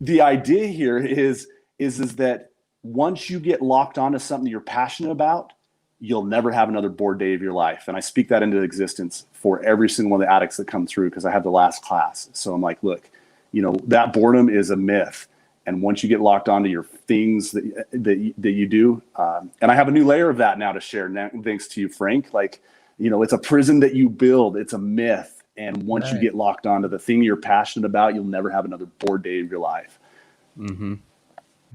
S2: the idea here is that once you get locked onto something you're passionate about, you'll never have another bored day of your life. And I speak that into existence for every single one of the addicts that come through, because I have the last class. So I'm like, look, that boredom is a myth. And once you get locked onto your things that you do, and I have a new layer of that now to share, thanks to you, Frank. Like, it's a prison that you build. It's a myth. And once you get locked onto the thing you're passionate about, you'll never have another bored day of your life.
S3: Mm-hmm.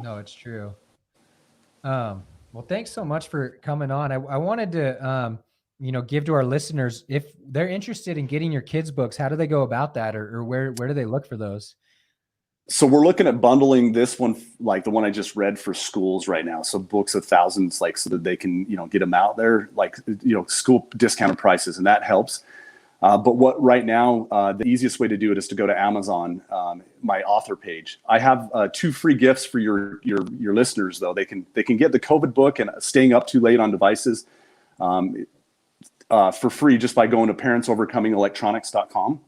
S1: No, it's true. Well, thanks so much for coming on. I wanted to, give to our listeners, if they're interested in getting your kids' books, how do they go about that, or where do they look for those?
S2: So we're looking at bundling this one, like the one I just read, for schools right now. So books of thousands, like, so that they can, get them out there, like, school discounted prices, and that helps. But what right now, the easiest way to do it is to go to Amazon, my author page. I have 2 free gifts for your listeners, though. They can get the COVID book and Staying Up Too Late on Devices for free, just by going to parentsovercomingelectronics.com.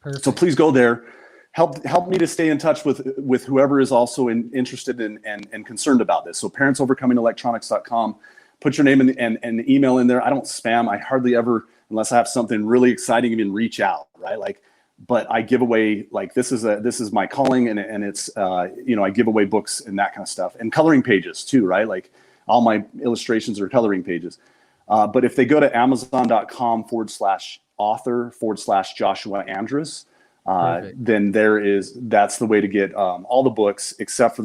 S1: Perfect.
S2: So please go there. Help me to stay in touch with whoever is also interested in and concerned about this. So parentsovercomingelectronics.com. Put your name and email in there. I don't spam. I hardly ever, unless I have something really exciting, even reach out, right? Like, but I give away, like, this is my calling, and it's I give away books and that kind of stuff, and coloring pages too, right? Like, all my illustrations are coloring pages. But if they go to amazon.com/author/Joshua Andrus, then that's the way to get all the books, except for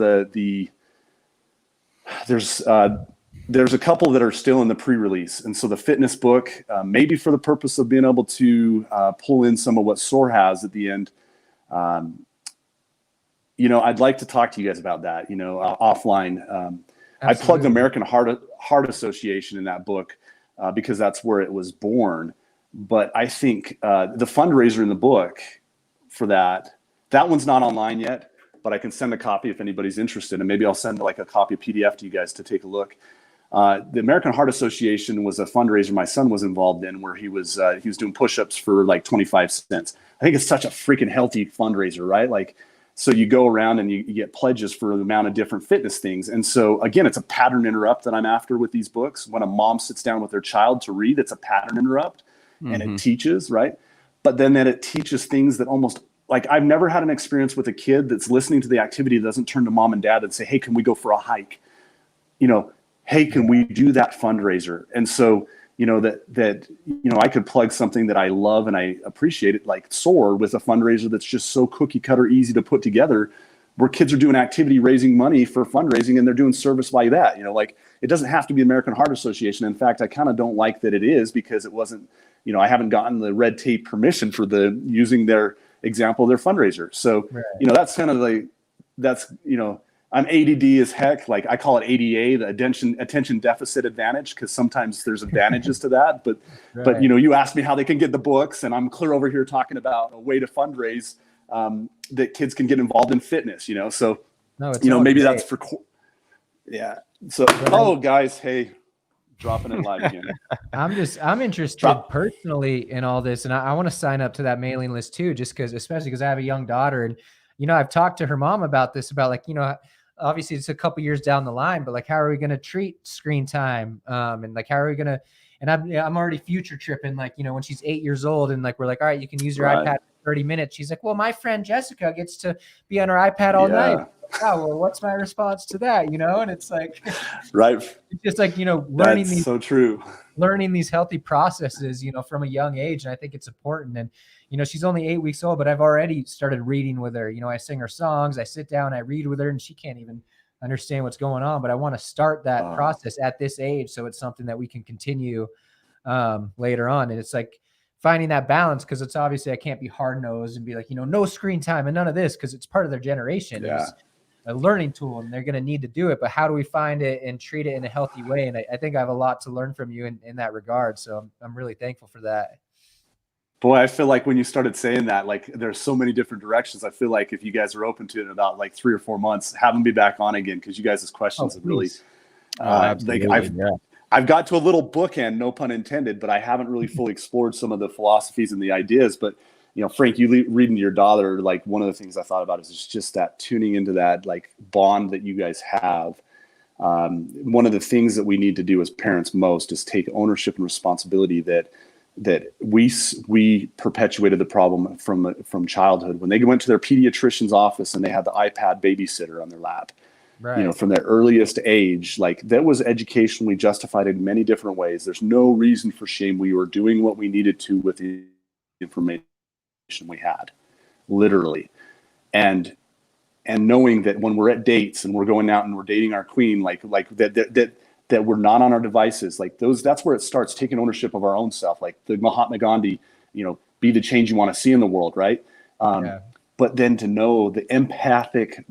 S2: there's a couple that are still in the pre-release. And so the fitness book, maybe for the purpose of being able to pull in some of what SOAR has at the end. I'd like to talk to you guys about that, offline. I plugged the American Heart Association in that book because that's where it was born. But I think the fundraiser in the book for that one's not online yet, but I can send a copy if anybody's interested. And maybe I'll send like a copy of PDF to you guys to take a look. The American Heart Association was a fundraiser my son was involved in, where he was doing push-ups for like 25 cents. I think it's such a freaking healthy fundraiser, right? Like, so you go around and you get pledges for the amount of different fitness things. And so again, it's a pattern interrupt that I'm after with these books. When a mom sits down with their child to read, it's a pattern interrupt, and it teaches, right? But then it teaches things that almost, like, I've never had an experience with a kid that's listening to the activity that doesn't turn to mom and dad and say, hey, can we go for a hike? Hey, can we do that fundraiser? And so I could plug something that I love and I appreciate it, like SOAR, with a fundraiser that's just so cookie cutter easy to put together, where kids are doing activity raising money for fundraising, and they're doing service like that. Like, it doesn't have to be American Heart Association. In fact, I kind of don't like that it is, because it wasn't, I haven't gotten the red tape permission for using their example of their fundraiser. So,
S1: Right.
S2: That's kind of like, I'm ADD as heck. Like, I call it ADA, the attention deficit advantage, because sometimes there's advantages to that. But,
S1: Right.
S2: but you asked me how they can get the books, and I'm clear over here talking about a way to fundraise that kids can get involved in fitness. So, maybe
S1: great.
S2: that's for, yeah. So, oh, guys, hey, dropping it live again.
S1: I'm interested personally in all this, and I want to sign up to that mailing list too, especially because I have a young daughter, and I've talked to her mom about this, about obviously it's a couple years down the line, but like, how are we going to treat screen time? And like, how are we going to, and I'm already future tripping, like, when she's 8 years old, and like, we're like, all right, you can use your iPad for 30 minutes. She's like, well, my friend Jessica gets to be on her iPad all night. Oh, well, what's my response to that? And it's like,
S2: right.
S1: It's just like,
S2: learning these, so true.
S1: Learning these healthy processes, from a young age. And I think it's important. And, she's only 8 weeks old, but I've already started reading with her. I sing her songs, I sit down, I read with her, and she can't even understand what's going on. But I want to start that process at this age, so it's something that we can continue later on. And it's like finding that balance, because it's obviously, I can't be hard-nosed and be like, no screen time and none of this, because it's part of their generation.
S2: Yeah.
S1: It's a learning tool, and they're going to need to do it. But how do we find it and treat it in a healthy way? And I think I have a lot to learn from you in that regard. So I'm really thankful for that.
S2: Boy, I feel like when you started saying that, like, there's so many different directions. I feel like if you guys are open to it in about like 3 or 4 months, have them be back on again, because you guys' questions have really, I've got to a little bookend, no pun intended, but I haven't really fully explored some of the philosophies and the ideas. But, Frank, you reading to your daughter, like, one of the things I thought about is just that tuning into that, like, bond that you guys have. One of the things that we need to do as parents most is take ownership and responsibility that we perpetuated the problem from childhood, when they went to their pediatrician's office and they had the iPad babysitter on their lap.
S1: Right.
S2: From their earliest age, like, that was educationally justified in many different ways. There's no reason for shame. We were doing what we needed to with the information we had, literally. And knowing that when we're at dates and we're going out and we're dating our queen, like that we're not on our devices, like that's where it starts, taking ownership of our own self, like the Mahatma Gandhi, be the change you want to see in the world, right? But then to know the empathic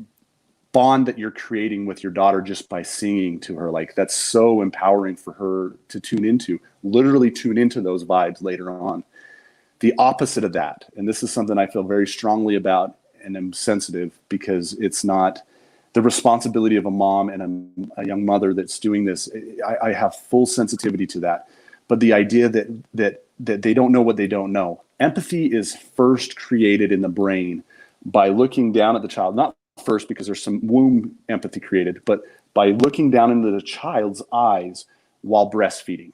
S2: bond that you're creating with your daughter just by singing to her, like, that's so empowering for her to literally tune into those vibes later on. The opposite of that, and this is something I feel very strongly about and am sensitive, because it's not the responsibility of a mom and a young mother that's doing this. I have full sensitivity to that. But the idea that they don't know what they don't know. Empathy is first created in the brain by looking down at the child, not first because there's some womb empathy created, but by looking down into the child's eyes while breastfeeding.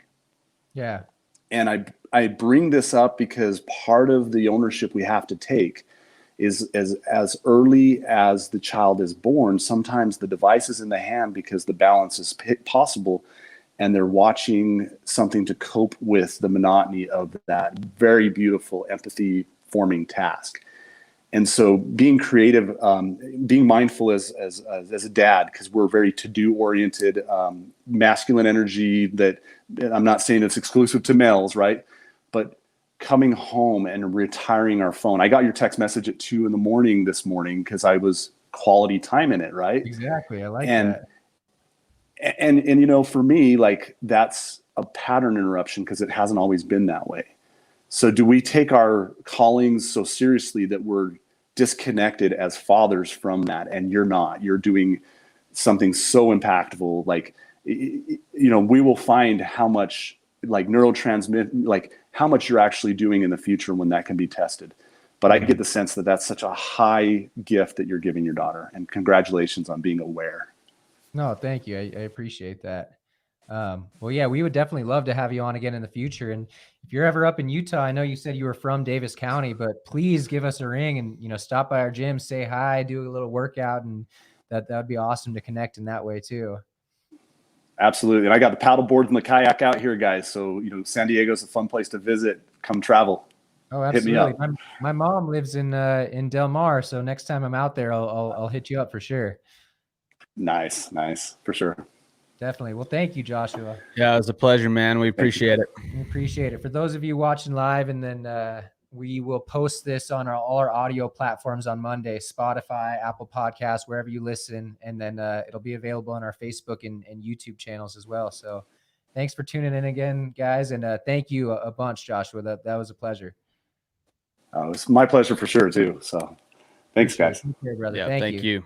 S1: Yeah.
S2: And I bring this up because part of the ownership we have to take is as early as the child is born, sometimes the device is in the hand because the balance is possible, and they're watching something to cope with the monotony of that very beautiful empathy forming task. And so being creative, being mindful as a dad, because we're very to-do oriented, masculine energy that, I'm not saying it's exclusive to males, right? But coming home and retiring our phone. I got your text message at 2 a.m. this morning because I was quality time in it, right?
S1: Exactly. I like that.
S2: And for me, like, that's a pattern interruption because it hasn't always been that way. So do we take our callings so seriously that we're disconnected as fathers from that? And you're not. You're doing something so impactful. Like, we will find how much, like, how much you're actually doing in the future when that can be tested. But I get the sense that that's such a high gift that you're giving your daughter. And congratulations on being aware.
S1: No, thank you. I appreciate that. Well, yeah, we would definitely love to have you on again in the future. And if you're ever up in Utah, I know you said you were from Davis County, but please give us a ring and, stop by our gym, say hi, do a little workout, and that would be awesome to connect in that way too.
S2: Absolutely. And I got the paddle boards and the kayak out here, guys. So, San Diego's a fun place to visit. Come travel.
S1: Oh,
S2: Hit me
S1: absolutely.
S2: up.
S1: My mom lives in Del Mar, so next time I'm out there, I'll hit you up for sure.
S2: Nice, for sure.
S1: Definitely. Well, thank you, Joshua.
S3: Yeah, it was a pleasure, man. We appreciate it.
S1: We appreciate it. For those of you watching live, and then we will post this on all our audio platforms on Monday, Spotify, Apple Podcasts, wherever you listen, and then it'll be available on our Facebook and YouTube channels as well. So thanks for tuning in again, guys, and thank you a bunch, Joshua. That was a pleasure.
S2: It's my pleasure for sure, too. So thanks, guys.
S1: Take care, brother.
S3: Yeah,
S1: thank
S3: thank you.